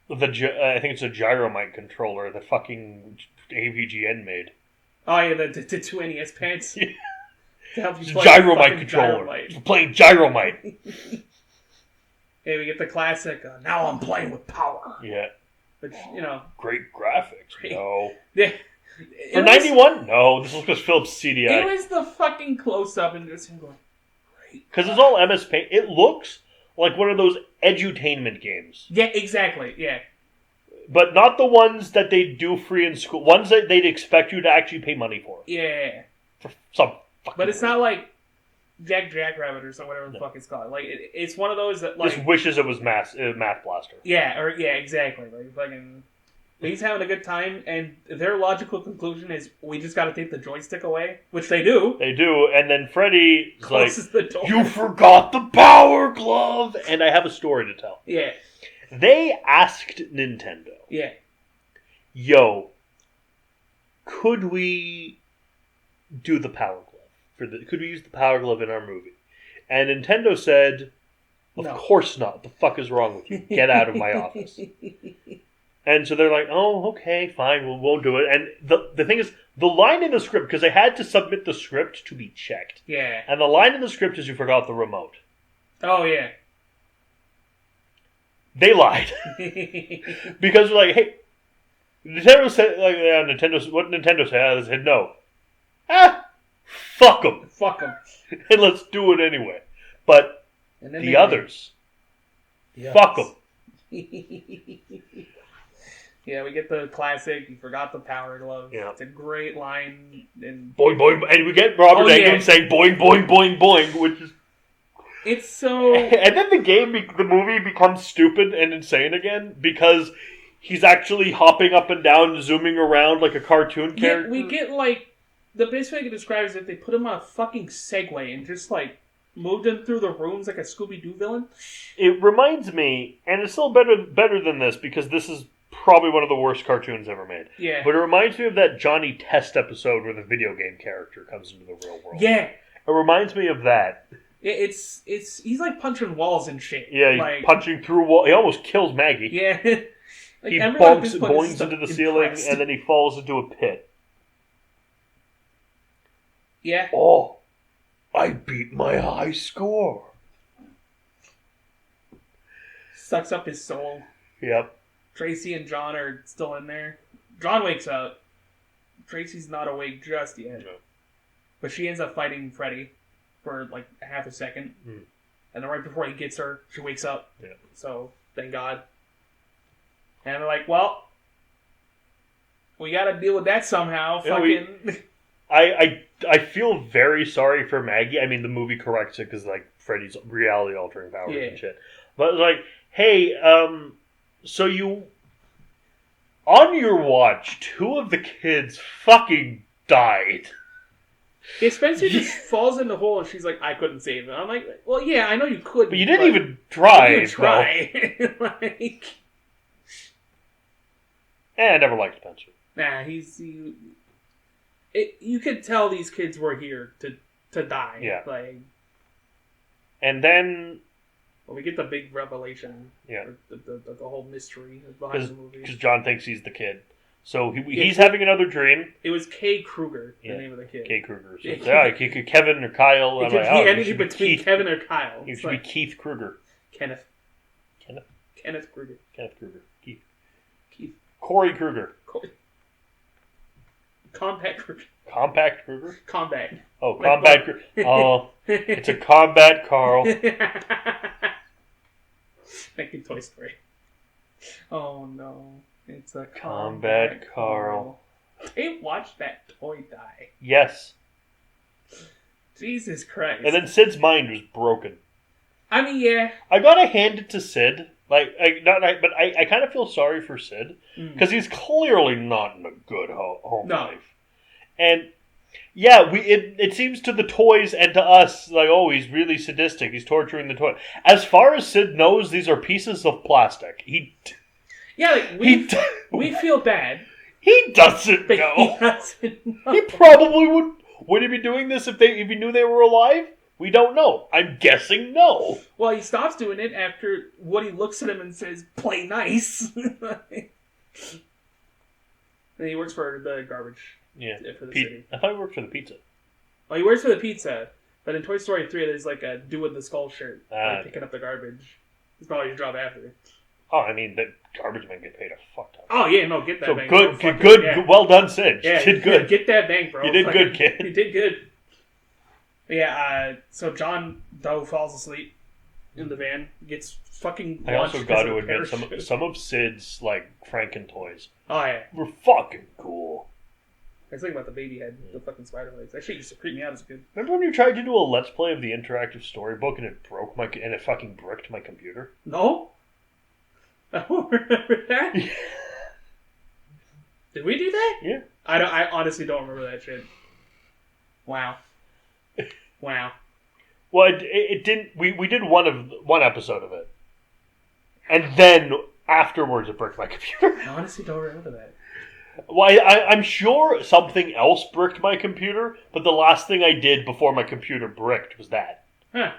think it's a Gyromite controller that fucking AVGN made. Oh yeah, the 2 NES pads. Yeah. To help you It's a play Gyromite controller. Gyromite. Playing Gyromite. Hey, we get the classic. Now I'm playing with power. Yeah. Which Great graphics. Great. No. Yeah. For 91? No, this was just Philips CDI. It was the fucking close up and just him going. Because it's all MS Paint. It looks like one of those edutainment games. Yeah, exactly. Yeah. But not the ones that they do free in school. Ones that they'd expect you to actually pay money for. Yeah. For some fucking But it's not like Jackrabbit or something, whatever the fuck it's called. Like, it's one of those that, like... Just wishes it was Math Blaster. Yeah, exactly. Like, fucking... He's having a good time, and their logical conclusion is, we just gotta take the joystick away. Which they do. They do, and then Freddy closes the door. You forgot the power glove! And I have a story to tell. Yeah. They asked Nintendo. Yeah. Yo, could we do the power glove? Could we use the power glove in our movie? And Nintendo said, of course not. The fuck is wrong with you? Get out of my office. And so they're like, oh, okay, fine, we won't do it. And the thing is, the line in the script, because they had to submit the script to be checked. Yeah. And the line in the script is you forgot the remote. Oh, yeah. They lied. Because they're like, hey, Nintendo said, what Nintendo said? They said no. Fuck them. Fuck them. And let's do it anyway. But the others, fuck them. Yeah, we get the classic, you forgot the power glove. Yeah. It's a great line. And boing, boing. And we get Robert Englund saying boing, boing, boing, boing, which is... It's so... And then the movie becomes stupid and insane again because he's actually hopping up and down, zooming around like a cartoon character. Yeah, we get, like... The best way I can describe it is that they put him on a fucking Segway and just, like, moved him through the rooms like a Scooby-Doo villain. It reminds me, and it's still better than this because this is probably one of the worst cartoons ever made. Yeah. But it reminds me of that Johnny Test episode where the video game character comes into the real world. Yeah. It reminds me of that. It's he's like punching walls and shit. Yeah, he's like, punching through walls. He almost kills Maggie. Yeah. He boings into the ceiling and then he falls into a pit. Yeah. Oh, I beat my high score. Sucks up his soul. Yep. Tracy and John are still in there. John wakes up. Tracy's not awake just yet. No. But she ends up fighting Freddy for like a half a second. Mm. And then right before he gets her, she wakes up. Yeah. So, thank God. And they're like, well, we gotta deal with that somehow. Yeah, I feel very sorry for Maggie. I mean, the movie corrects it because, like, Freddy's reality-altering powers and shit. But it's like, hey, so you... On your watch, 2 of the kids fucking died. Yeah, Spencer just falls in the hole and she's like, I couldn't save him. I'm like, well, yeah, I know you couldn't. But you didn't even try. You didn't try. Like... I never liked Spencer. Nah, you could tell these kids were here to die. Yeah. Like, and then... Well, we get the big revelation. Yeah. The whole mystery behind the movie. Because John thinks he's the kid. So he's having another dream. It was Kay Kruger, the name of the kid. Kay Kruger. So Kevin or Kyle. It could be anything between Kevin or Kyle. It should be Keith Kruger. Kenneth Kruger. Kenneth Kruger. Keith. Corey Kruger. Compact Kruger. Compact Kruger? Combat. Oh, Combat Kruger. Oh, it's a Combat Carl. Making Toy Story. Oh no. It's a Combat Carl. Hey, watch that toy die. Yes. Jesus Christ. And then Sid's mind was broken. I mean, yeah. I gotta hand it to Sid. But I kind of feel sorry for Sid because he's clearly not in a good home life. And Yeah, it seems to the toys and to us like, oh, he's really sadistic. He's torturing the toy. As far as Sid knows, these are pieces of plastic. We feel bad. He doesn't But know. he doesn't know. He probably would. Would he be doing this if he knew they were alive? We don't know. I'm guessing no. Well, he stops doing it after Woody looks at him and says, "Play nice." And he works for the garbage. Yeah, for the city. I thought he worked for the pizza. Well, he works for the pizza, but in Toy Story 3, there's like a dude with the skull shirt, picking up the garbage. It's probably his job after. Oh, I mean, the garbage men get paid a fuck ton. Oh yeah, no, get that so bank. Good. Well done, Sid. Yeah, you did good. Get that bank, bro. You did good, kid. You did good. Yeah. So John Doe falls asleep in the van, gets fucking. I also got to admit some of Sid's like Franken toys. Oh yeah, were fucking cool. I was thinking about the baby head, the fucking spider legs. Actually, it used to creep me out as a kid. Remember when you tried to do a Let's Play of the interactive storybook and it broke and it fucking bricked my computer? No. I don't remember that. Did we do that? Yeah. I honestly don't remember that shit. Wow. Well, it didn't. We did one episode of it, and then afterwards it bricked my computer. I honestly don't remember that. Well, I'm sure something else bricked my computer, but the last thing I did before my computer bricked was that. Huh.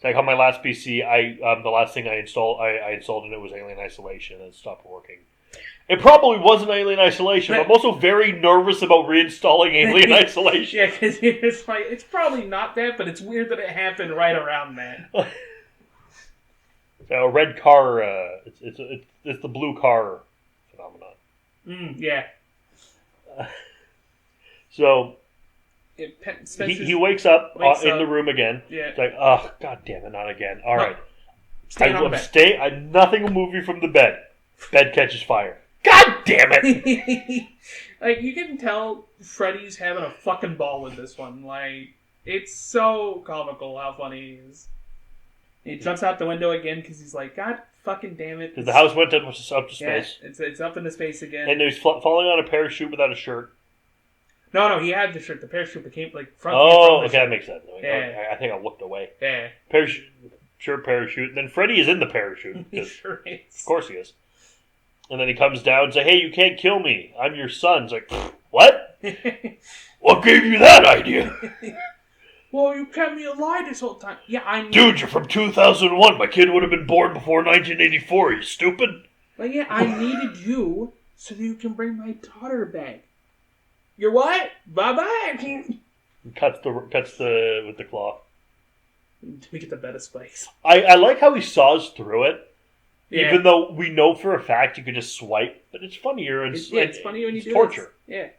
Like on my last PC, the last thing I installed and it was Alien Isolation, and it stopped working. It probably wasn't Alien Isolation, but I'm also very nervous about reinstalling Alien Isolation. Yeah, because it's like, it's probably not that, but it's weird that it happened right around that. So a red car, it's the blue car phenomenon. Yeah. So he wakes up in the room again. Yeah. It's like, oh, god damn it, not again. All right. Staying on the bed. Nothing will move you from the bed. Bed catches fire. God damn it! Like, you can tell Freddy's having a fucking ball with this one. Like, it's so comical how funny he is. He jumps out the window again because he's like, God fucking damn it. Because the house went up to space. Yeah, it's up into space again. And he's falling on a parachute without a shirt. No, he had the shirt. The parachute became, like, from okay, that makes sense. Yeah. I think I looked away. Yeah. Parachute. And then Freddy is in the parachute. He sure is. Of course he is. And then he comes down and says, hey, you can't kill me. I'm your son. It's like, what? What gave you that idea? Well, you kept me alive this whole time. Yeah, I know. Dude, you're from 2001. My kid would have been born before 1984. You stupid? Well, yeah, I needed you so that you can bring my daughter back. You're what? Bye-bye. Cuts with the claw. We get the better spikes. I like how he saws through it. Yeah. Even though we know for a fact you could just swipe, but it's funnier. It's funny when you do torture. Yeah.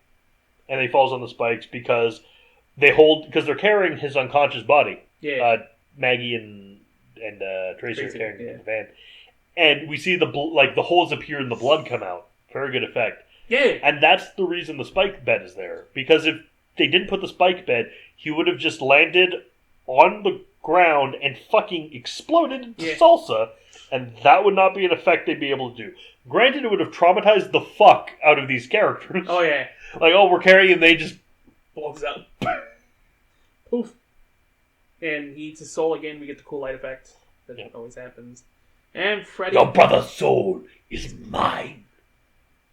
And he falls on the spikes because they're carrying his unconscious body. Yeah. Maggie and Tracy are carrying him in the van, and we see the holes appear and the blood come out. Very good effect. Yeah. And that's the reason the spike bed is there, because if they didn't put the spike bed, he would have just landed on the ground and fucking exploded into salsa. And that would not be an effect they'd be able to do. Granted, it would have traumatized the fuck out of these characters. Oh, yeah. Like, oh, we're carrying him, they just... blows up. Poof. And he eats his soul again, we get the cool light effect. That always happens. And Freddy... Your brother's soul is mine.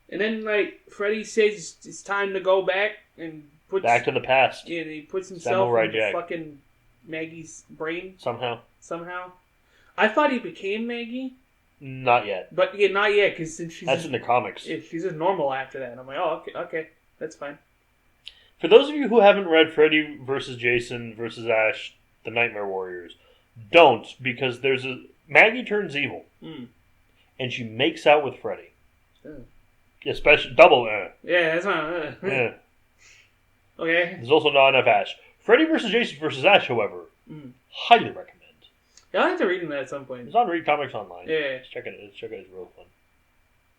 And then, like, Freddy says it's time to go back and puts... Back to the past. Yeah, and he puts himself in fucking Maggie's brain. Somehow. I thought he became Maggie. Not yet. But yeah, not yet, because since she's... That's in the comics. Yeah, she's just normal after that. And I'm like, oh, okay, that's fine. For those of you who haven't read Freddy vs. Jason vs. Ash, The Nightmare Warriors, don't, because Maggie turns evil. And she makes out with Freddy. Especially, double Yeah, that's not... yeah. Okay. There's also not enough Ash. Freddy vs. Jason vs. Ash, however, highly recommend. Yeah, I'll have to read that at some point. It's on Read Comics Online. Yeah. Check it. It's real fun.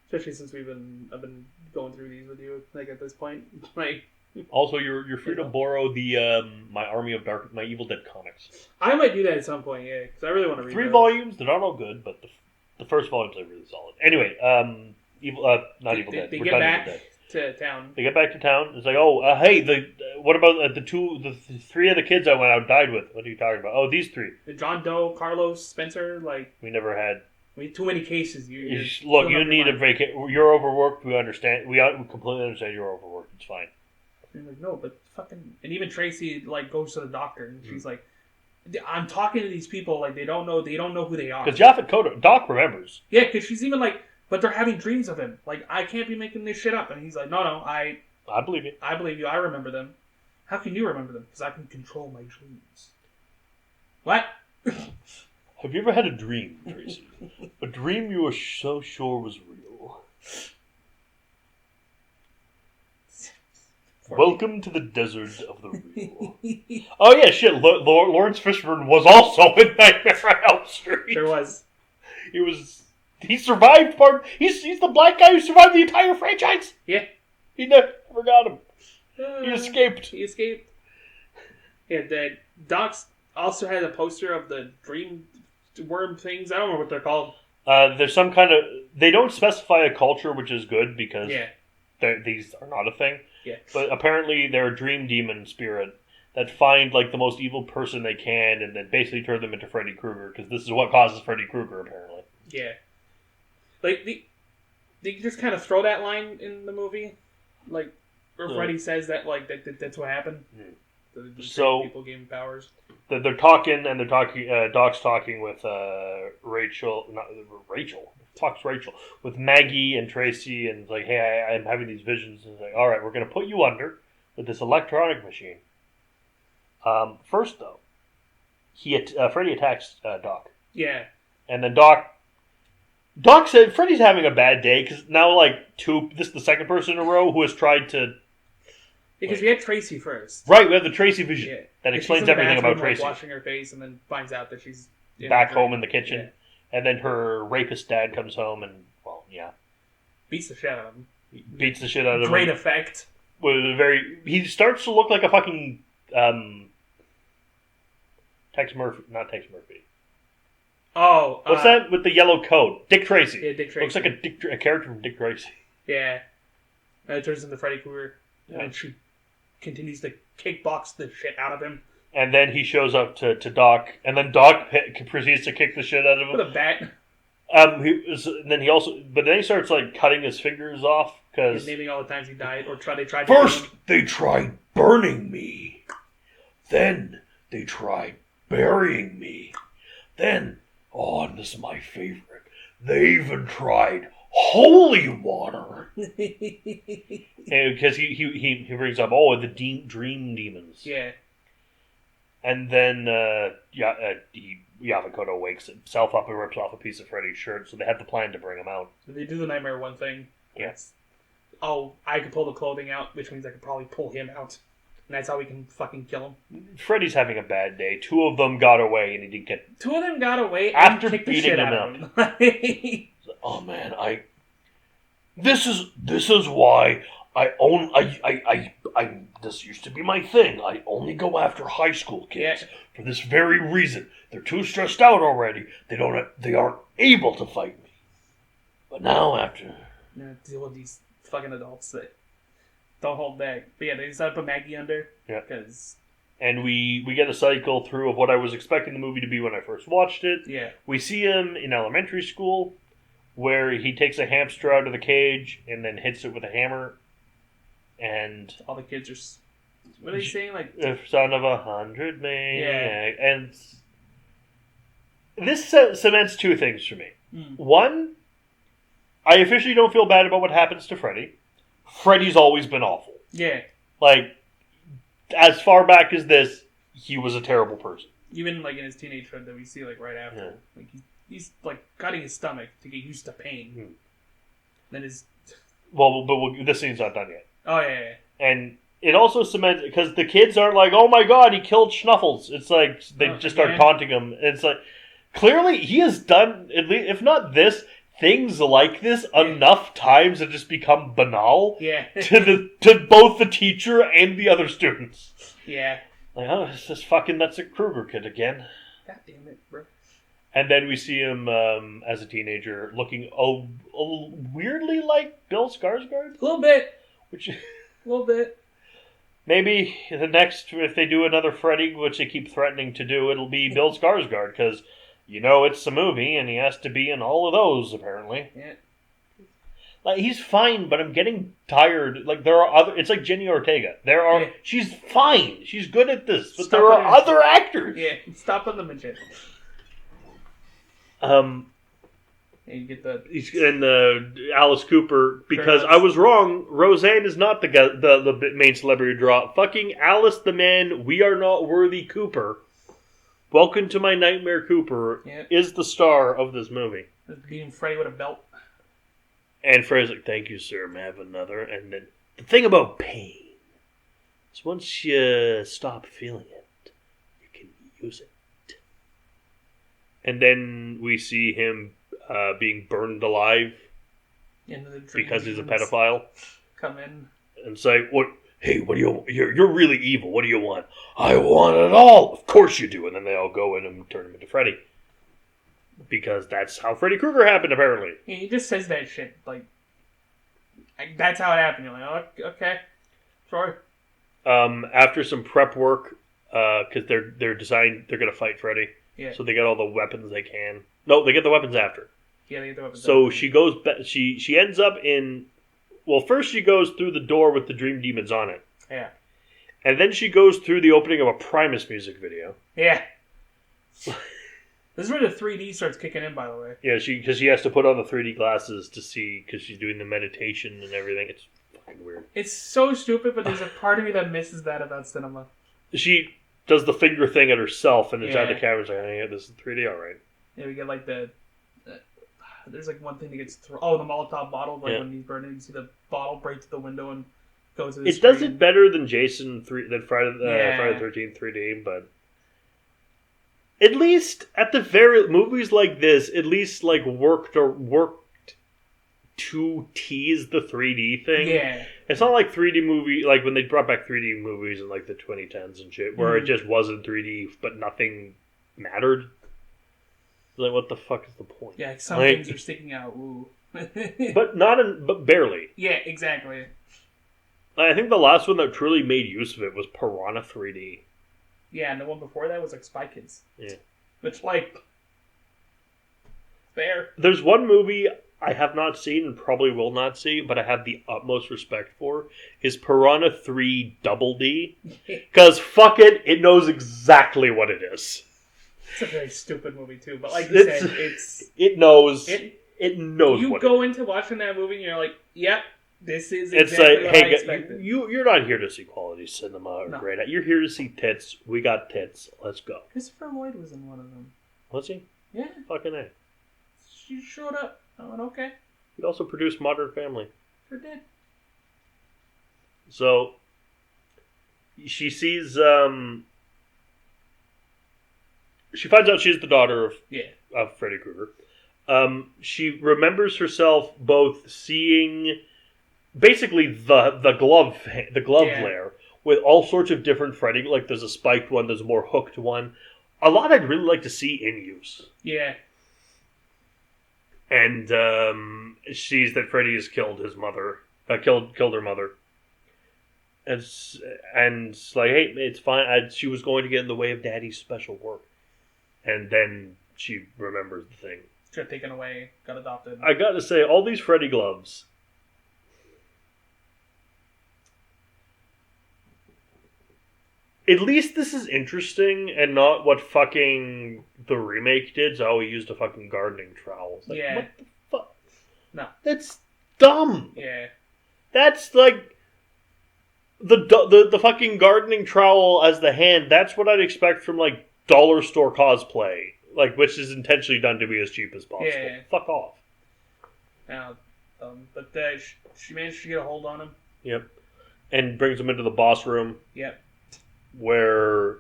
Especially since I've been going through these with you, like, at this point. Like, also, you're free to borrow the My Evil Dead comics. I might do that at some point, yeah, because I really want to read 3 volumes. They're not all good, but the first volumes are really solid. Anyway, Evil Dead. They get back to town. They get back to town. It's like, hey, what about the three of the kids I went out and died with? What are you talking about? Oh, these three. John Doe, Carlos, Spencer, we never had. Too many cases. Look, you need a vacation. You're overworked. We understand. We completely understand you're overworked. It's fine. And like, no, but fucking... And even Tracy, goes to the doctor, and she's like, I'm talking to these people, they don't know who they are. Because Doc remembers. Yeah, because she's even but they're having dreams of him. I can't be making this shit up. And he's like, no, I believe you. I believe you. I remember them. How can you remember them? Because I can control my dreams. What? Have you ever had a dream, Tracy? A dream you were so sure was real? Welcome to the desert of the real. Oh yeah, shit. Lawrence Fishburne was also in Nightmare on Elm Street. There was. He survived part. He's the black guy who survived the entire franchise. Yeah. He never got him. He escaped. Yeah, the Docs also had a poster of the dream worm things. I don't know what they're called. There's some kind of... They don't specify a culture, which is good, because these are not a thing. Yeah. But apparently they're a dream demon spirit that find the most evil person they can and then basically turn them into Freddy Krueger, because this is what causes Freddy Krueger, apparently. Yeah. They just kind of throw that line in the movie, where Freddy says that that's what happened. So people gave him powers. They're talking. Doc's talking with Rachel. Talks Rachel with Maggie and Tracy, and hey, I'm having these visions. And all right, we're gonna put you under with this electronic machine. First though, Freddy attacks Doc. Yeah. And then Doc said Freddy's having a bad day because now this is the second person in a row who has tried to. Because we had Tracy first. Right, we have the Tracy vision that explains everything about Tracy. Washing her face and then finds out that she's back home in the kitchen. Yeah. And then her rapist dad comes home and, beats the shit out of him. Beats the shit out of him. Great effect. He starts to look like a fucking Tex Murphy. Not Tex Murphy. Oh. What's that with the yellow coat? Dick Tracy. Yeah, Dick Tracy. Looks like a character from Dick Tracy. Yeah. And it turns into Freddy Krueger. Yeah. And she continues to kickbox the shit out of him. And then he shows up to Doc, and then Doc proceeds to kick the shit out of him with a bat. Then he starts cutting his fingers off because he's naming all the times he died or they tried. First, they tried burning me. Then they tried burying me. Then, and this is my favorite. They even tried holy water. Because he brings up the dream demons. Yeah. And then Yamakoto wakes himself up and rips off a piece of Freddy's shirt, so they have the plan to bring him out. So they do the Nightmare One thing. Yes. I could pull the clothing out, which means I could probably pull him out. And that's how we can fucking kill him. Freddy's having a bad day. Two of them got away, and he didn't get... Two of them got away after and kicked beating the shit him out of him. Oh man, This is why this used to be my thing. I only go after high school kids for this very reason. They're too stressed out already. They aren't able to fight me. But now after deal with these fucking adults that don't hold back. But yeah, they decided to put Maggie under. Yeah. Because... And we get a cycle through of what I was expecting the movie to be when I first watched it. Yeah. We see him in elementary school, where he takes a hamster out of the cage and then hits it with a hammer. And all the kids are... What are they saying? Son of 100 maniac. Yeah. And this cements two things for me. One, I officially don't feel bad about what happens to Freddy. Freddy's always been awful. Yeah. As far back as this, he was a terrible person. Even in his teenagehood that we see right after. Yeah. He's cutting his stomach to get used to pain. Then his... Well, but this scene's not done yet. Oh, yeah. And it also cements... Because the kids aren't oh my god, he killed Schnuffles. It's they just start taunting him. It's clearly he has done, at least, if not this, things like this enough times to just become banal. Yeah. to both the teacher and the other students. Yeah. It's this fucking that's a Krueger kid again. God damn it, bro. And then we see him as a teenager looking weirdly like Bill Skarsgård. A little bit. Which A little bit. maybe the next, if they do maybe the next, if they do another Freddy, which they keep threatening to do, it'll be Bill Skarsgård, because it's a movie and he has to be in all of those apparently. Yeah. Like, he's fine, but I'm getting tired. Like, there are other. It's like Jenny Ortega. She's fine. She's good at this, but there are other actors. Yeah, stop on the magician. And you get Alice Cooper, because I was wrong. Roseanne is not the main celebrity draw. Fucking Alice the Man, we are not worthy Cooper. Welcome to my nightmare. Cooper is the star of this movie. Beating Freddy with a belt. And Freddy's like, "Thank you, sir. May I have another?" And then the thing about pain is once you stop feeling it, you can use it. And then we see him being burned alive because he's a pedophile. Come in and say, "What? Hey, what do you? You're really evil. What do you want?" "I want it all." "Of course you do." And then they all go in and turn him into Freddy, because that's how Freddy Krueger happened. Apparently, he just says that shit like that's how it happened. You're like, "Oh, okay, sure." After some prep work, because they're gonna fight Freddy. Yeah. So they get all the weapons they can. No, they get the weapons after. Yeah, they get the weapons. So she goes. She ends up in. Well, first she goes through the door with the Dream Demons on it. Yeah. And then she goes through the opening of a Primus music video. Yeah. This is where the 3D starts kicking in, by the way. Yeah, because she has to put on the 3D glasses to see, because she's doing the meditation and everything. It's fucking weird. It's so stupid, but there's a part of me that misses that about cinema. She does the finger thing at herself, and inside the camera's like, "Hey, this is 3D, all right." Yeah, we get like there's like one thing that gets thrown. Oh, the Molotov bottle. Like when he's burning, you see the bottle break through the window and go to the screen. Does it better than Friday the 13th 3D, but at least at the movies like this, at least like worked to tease the 3D thing. Yeah. It's not like 3D movie, like when they brought back 3D movies in like the 2010s and shit, where it just wasn't 3D, but nothing mattered. Like, what the fuck is the point? Yeah, some things are sticking out. Ooh. but barely. Yeah, exactly. I think the last one that truly made use of it was Piranha 3D. Yeah, and the one before that was like Spy Kids. Yeah. Which, like, fair. There's one movie I have not seen and probably will not see, but I have the utmost respect for, is Piranha 3 Double D. Because, fuck it, it knows exactly what it is. It's a very stupid movie too, but like you said, it knows knows. You what go into watching that movie and you're like, "Yep, this is exactly it's like, what hey, I expected." You're not here to see quality cinema or great. You're here to see tits. We got tits. Let's go. Christopher Lloyd was in one of them. Was he? Yeah. Fucking A. She showed up. I went, okay. He also produced Modern Family. Sure did. So she sees. She finds out she's the daughter of Freddy Krueger. She remembers herself both seeing basically the glove lair with all sorts of different Freddy. Like there's a spiked one, there's a more hooked one. A lot I'd really like to see in use. Yeah. And sees that Freddy has killed his mother, killed her mother. And it's like, hey, it's fine. She was going to get in the way of Daddy's special work. And then she remembers the thing. She got taken away, got adopted. I gotta say, all these Freddy gloves. At least this is interesting and not what fucking the remake did. So he used a fucking gardening trowel. Like, yeah. What the fuck? No. That's dumb. Yeah. That's like the fucking gardening trowel as the hand. That's what I'd expect from like dollar store cosplay, like which is intentionally done to be as cheap as possible. Yeah. Fuck off. Now, but she managed to get a hold on him. Yep. And brings him into the boss room. Yep. Where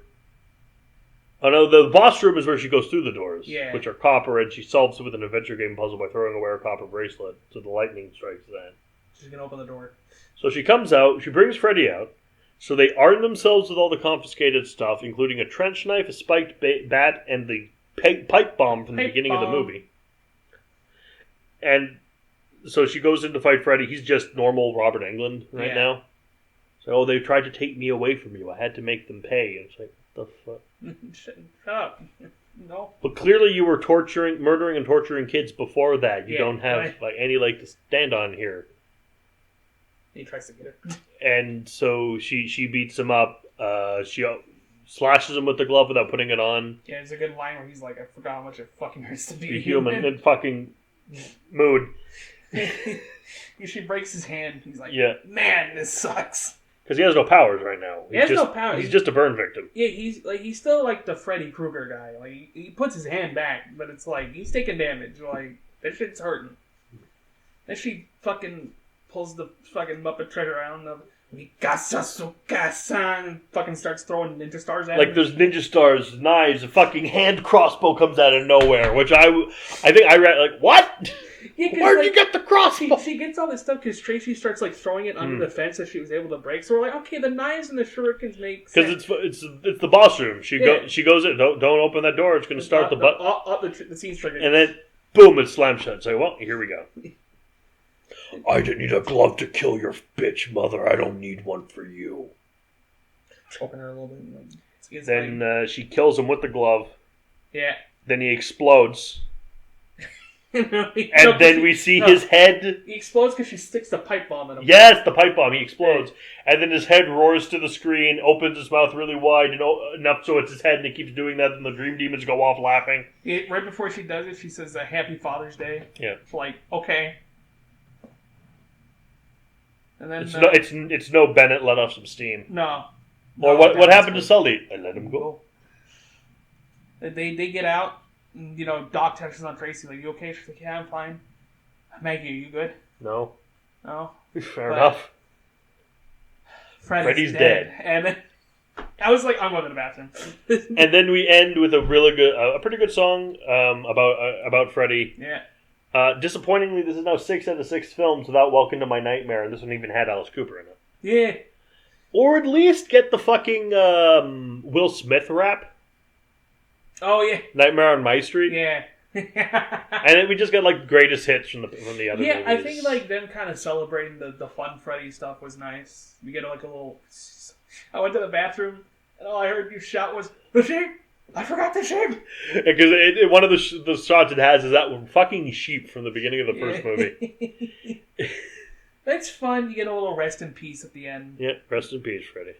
the boss room is where she goes through the doors, which are copper, and she solves it with an adventure game puzzle by throwing away her copper bracelet, so the lightning strikes that. She's gonna open the door. So she comes out, she brings Freddy out, so they arm themselves with all the confiscated stuff, including a trench knife, a spiked bat, and the pipe bomb from the beginning of the movie. And So she goes in to fight Freddy. He's just normal Robert Englund right now. So, they tried to take me away from you. I had to make them pay. And it's like, what the fuck? Shut up. No. But clearly you were murdering and torturing kids before that. You don't have any leg to stand on here. He tries to get her. And so she beats him up. She slashes him with the glove without putting it on. Yeah, there's a good line where he's like, I forgot how much it fucking hurts to be Be human. And fucking mood. She breaks his hand. He's like, man, this sucks. Because he has no powers right now. He has no powers. He's just a burn victim. Yeah, he's still like the Freddy Krueger guy. Like he puts his hand back, but it's like he's taking damage. Like that shit's hurting. Then she fucking pulls the fucking Muppet treasure around the Mikasa Sukasa and fucking starts throwing ninja stars at him. Like there's ninja stars, knives, a fucking hand crossbow comes out of nowhere, which I think I read like, what? Yeah, where'd you get the crossbow? She gets all this stuff because Tracy starts like throwing it under the fence that she was able to break. So we're like, okay, the knives and the shurikens make sense. Because it's the boss room. She goes in. Don't open that door. It's going to start the scene's triggered. And then boom, it slams shut. So well, here we go. I didn't need a glove to kill your bitch mother. I don't need one for you. Choking her a little bit. Then she kills him with the glove. Yeah. Then he explodes. And then we see his head. He explodes because she sticks the pipe bomb in him. Yes, the pipe bomb. He explodes. And then his head roars to the screen, opens his mouth really wide, enough so it's his head, and it keeps doing that, and the dream demons go off laughing. Right before she does it, she says, Happy Father's Day. Yeah. It's like, okay. And then it's no Bennett let off some steam. No. Or what happened to Sully? I let him go. They get out. Doc touches on Tracy, like, you okay? She's like, yeah, I'm fine. Maggie, are you good? No. Fair But enough. Freddy's dead. And then I was like, I'm going to the bathroom. And then we end with a pretty good song about Freddy. Yeah. Disappointingly, this is now 6 out of 6 films without Welcome to My Nightmare, and this one even had Alice Cooper in it. Yeah. Or at least get the fucking Will Smith rap. Oh, yeah. Nightmare on My Street. Yeah. And then we just got like greatest hits from the other movies. Yeah, I think like them kind of celebrating the fun Freddy stuff was nice. We get like a little... I went to the bathroom, and all I heard you shout was, the sheep! I forgot the sheep! Because one of the shots it has is that fucking sheep from the beginning of the first movie. That's fun. You get a little rest in peace at the end. Yeah, rest in peace, Freddy.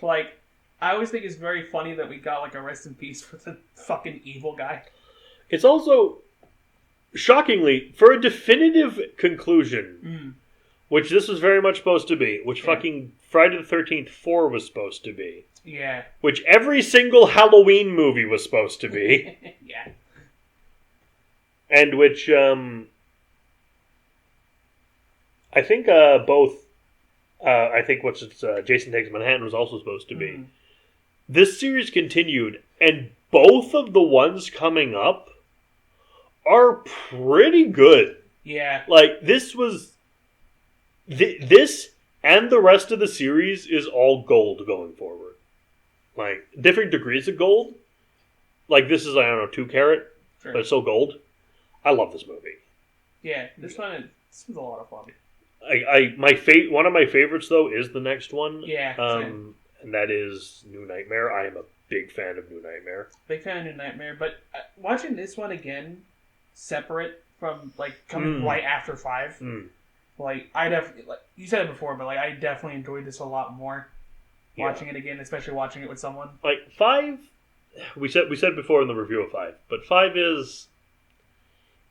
Like, I always think it's very funny that we got like a rest in peace for the fucking evil guy. It's also, shockingly, for a definitive conclusion, which this was very much supposed to be, which fucking Friday the 13th 4 was supposed to be. Yeah. Which every single Halloween movie was supposed to be. Yeah. And which, I think Jason Takes Manhattan was also supposed to be. This series continued, and both of the ones coming up are pretty good. Yeah. Like, this was... this and the rest of the series is all gold going forward. Like, different degrees of gold. Like, this is, 2 carat, but it's so gold. I love this movie. Yeah, this was a lot of fun. One of my favorites, though, is the next one. Yeah. And that is New Nightmare. I am a big fan of New Nightmare. Big fan of New Nightmare, but watching this one again, separate from, like, coming right after 5, like, I definitely, like, you said it before, but, like, I definitely enjoyed this a lot more watching it again, especially watching it with someone. Like, 5, we said before in the review of 5, but 5 is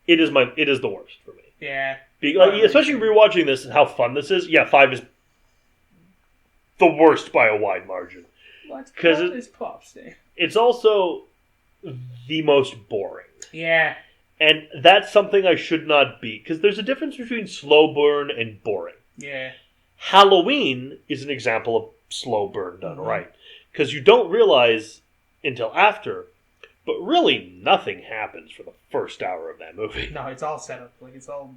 the worst for me. Yeah. Especially rewatching this and how fun this is. Yeah, 5 is the worst by a wide margin. Because it's Pop's Day. It's also the most boring. Yeah. And that's something I should not be. Because there's a difference between slow burn and boring. Yeah. Halloween is an example of slow burn done right. Because you don't realize until after, but really nothing happens for the first hour of that movie. No, it's all set up. Like, it's all...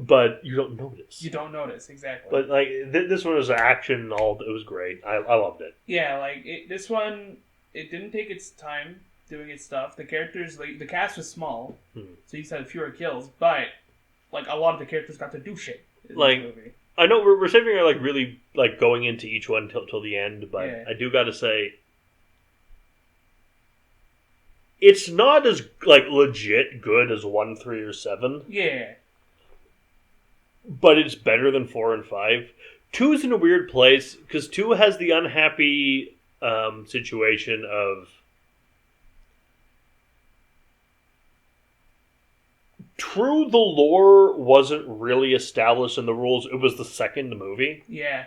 But you don't notice. You don't notice, exactly. But, like, this one was action. It was great. I loved it. Yeah, like, this one, it didn't take its time doing its stuff. The characters, like, the cast was small, so you said fewer kills, but like a lot of the characters got to do shit in Like, this movie. I know we're saving her like really like going into each one till the end, but Yeah. I do got to say, it's not as like legit good as 1, 3, or 7, Yeah. but it's better than 4 and 5. 2 is in a weird place because 2 has the unhappy situation of true, the lore wasn't really established in the rules. It was the second movie. Yeah.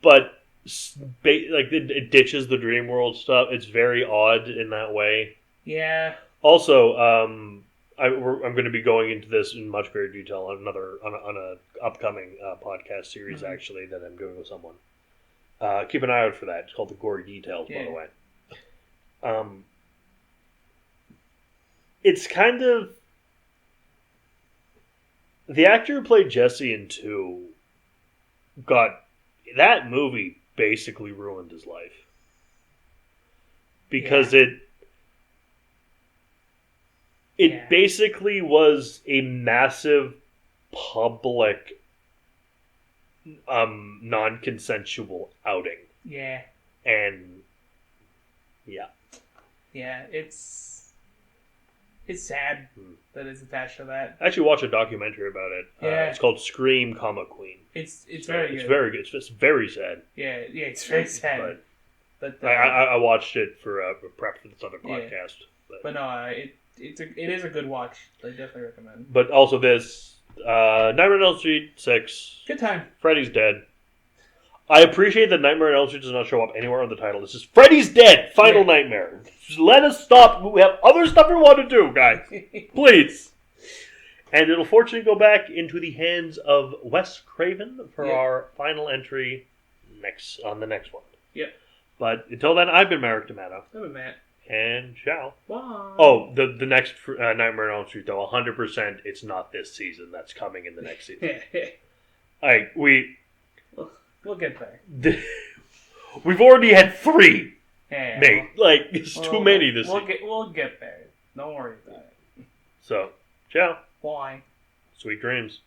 But like it ditches the dream world stuff. It's very odd in that way. Yeah. Also, I'm going to be going into this in much greater detail on a upcoming podcast series actually that I'm doing with someone. Keep an eye out for that. It's called The Gory Details, by the way. It's kind of the actor who played Jesse in 2 got that movie basically ruined his life because it basically was a massive public non-consensual outing. Yeah. And yeah. Yeah, it's sad that it's attached to that. I actually watched a documentary about it. Yeah. It's called Scream, Queen. It's very good. It's very good. It's very sad. Yeah, it's very sad. But I watched it for prep for this other podcast. But no, it is a good watch. I definitely recommend. But also this Nightmare on Elm Street 6. Good time. Freddy's dead. I appreciate that Nightmare on Elm Street does not show up anywhere on the title. This is Freddy's dead. Final Nightmare. Just let us stop. We have other stuff we want to do, guys. Please. And it'll fortunately go back into the hands of Wes Craven for our final entry on the next one. Yep. But until then, I've been Merrick D'Amato. I've been Matt. And ciao. Bye. Oh, the next Nightmare on Elm Street, though, 100% it's not this season. That's coming in the next season. We'll get there. We've already had 3, Yeah, mate. It's too many this season. We'll get there. Don't worry about it. So, ciao. Bye. Sweet dreams.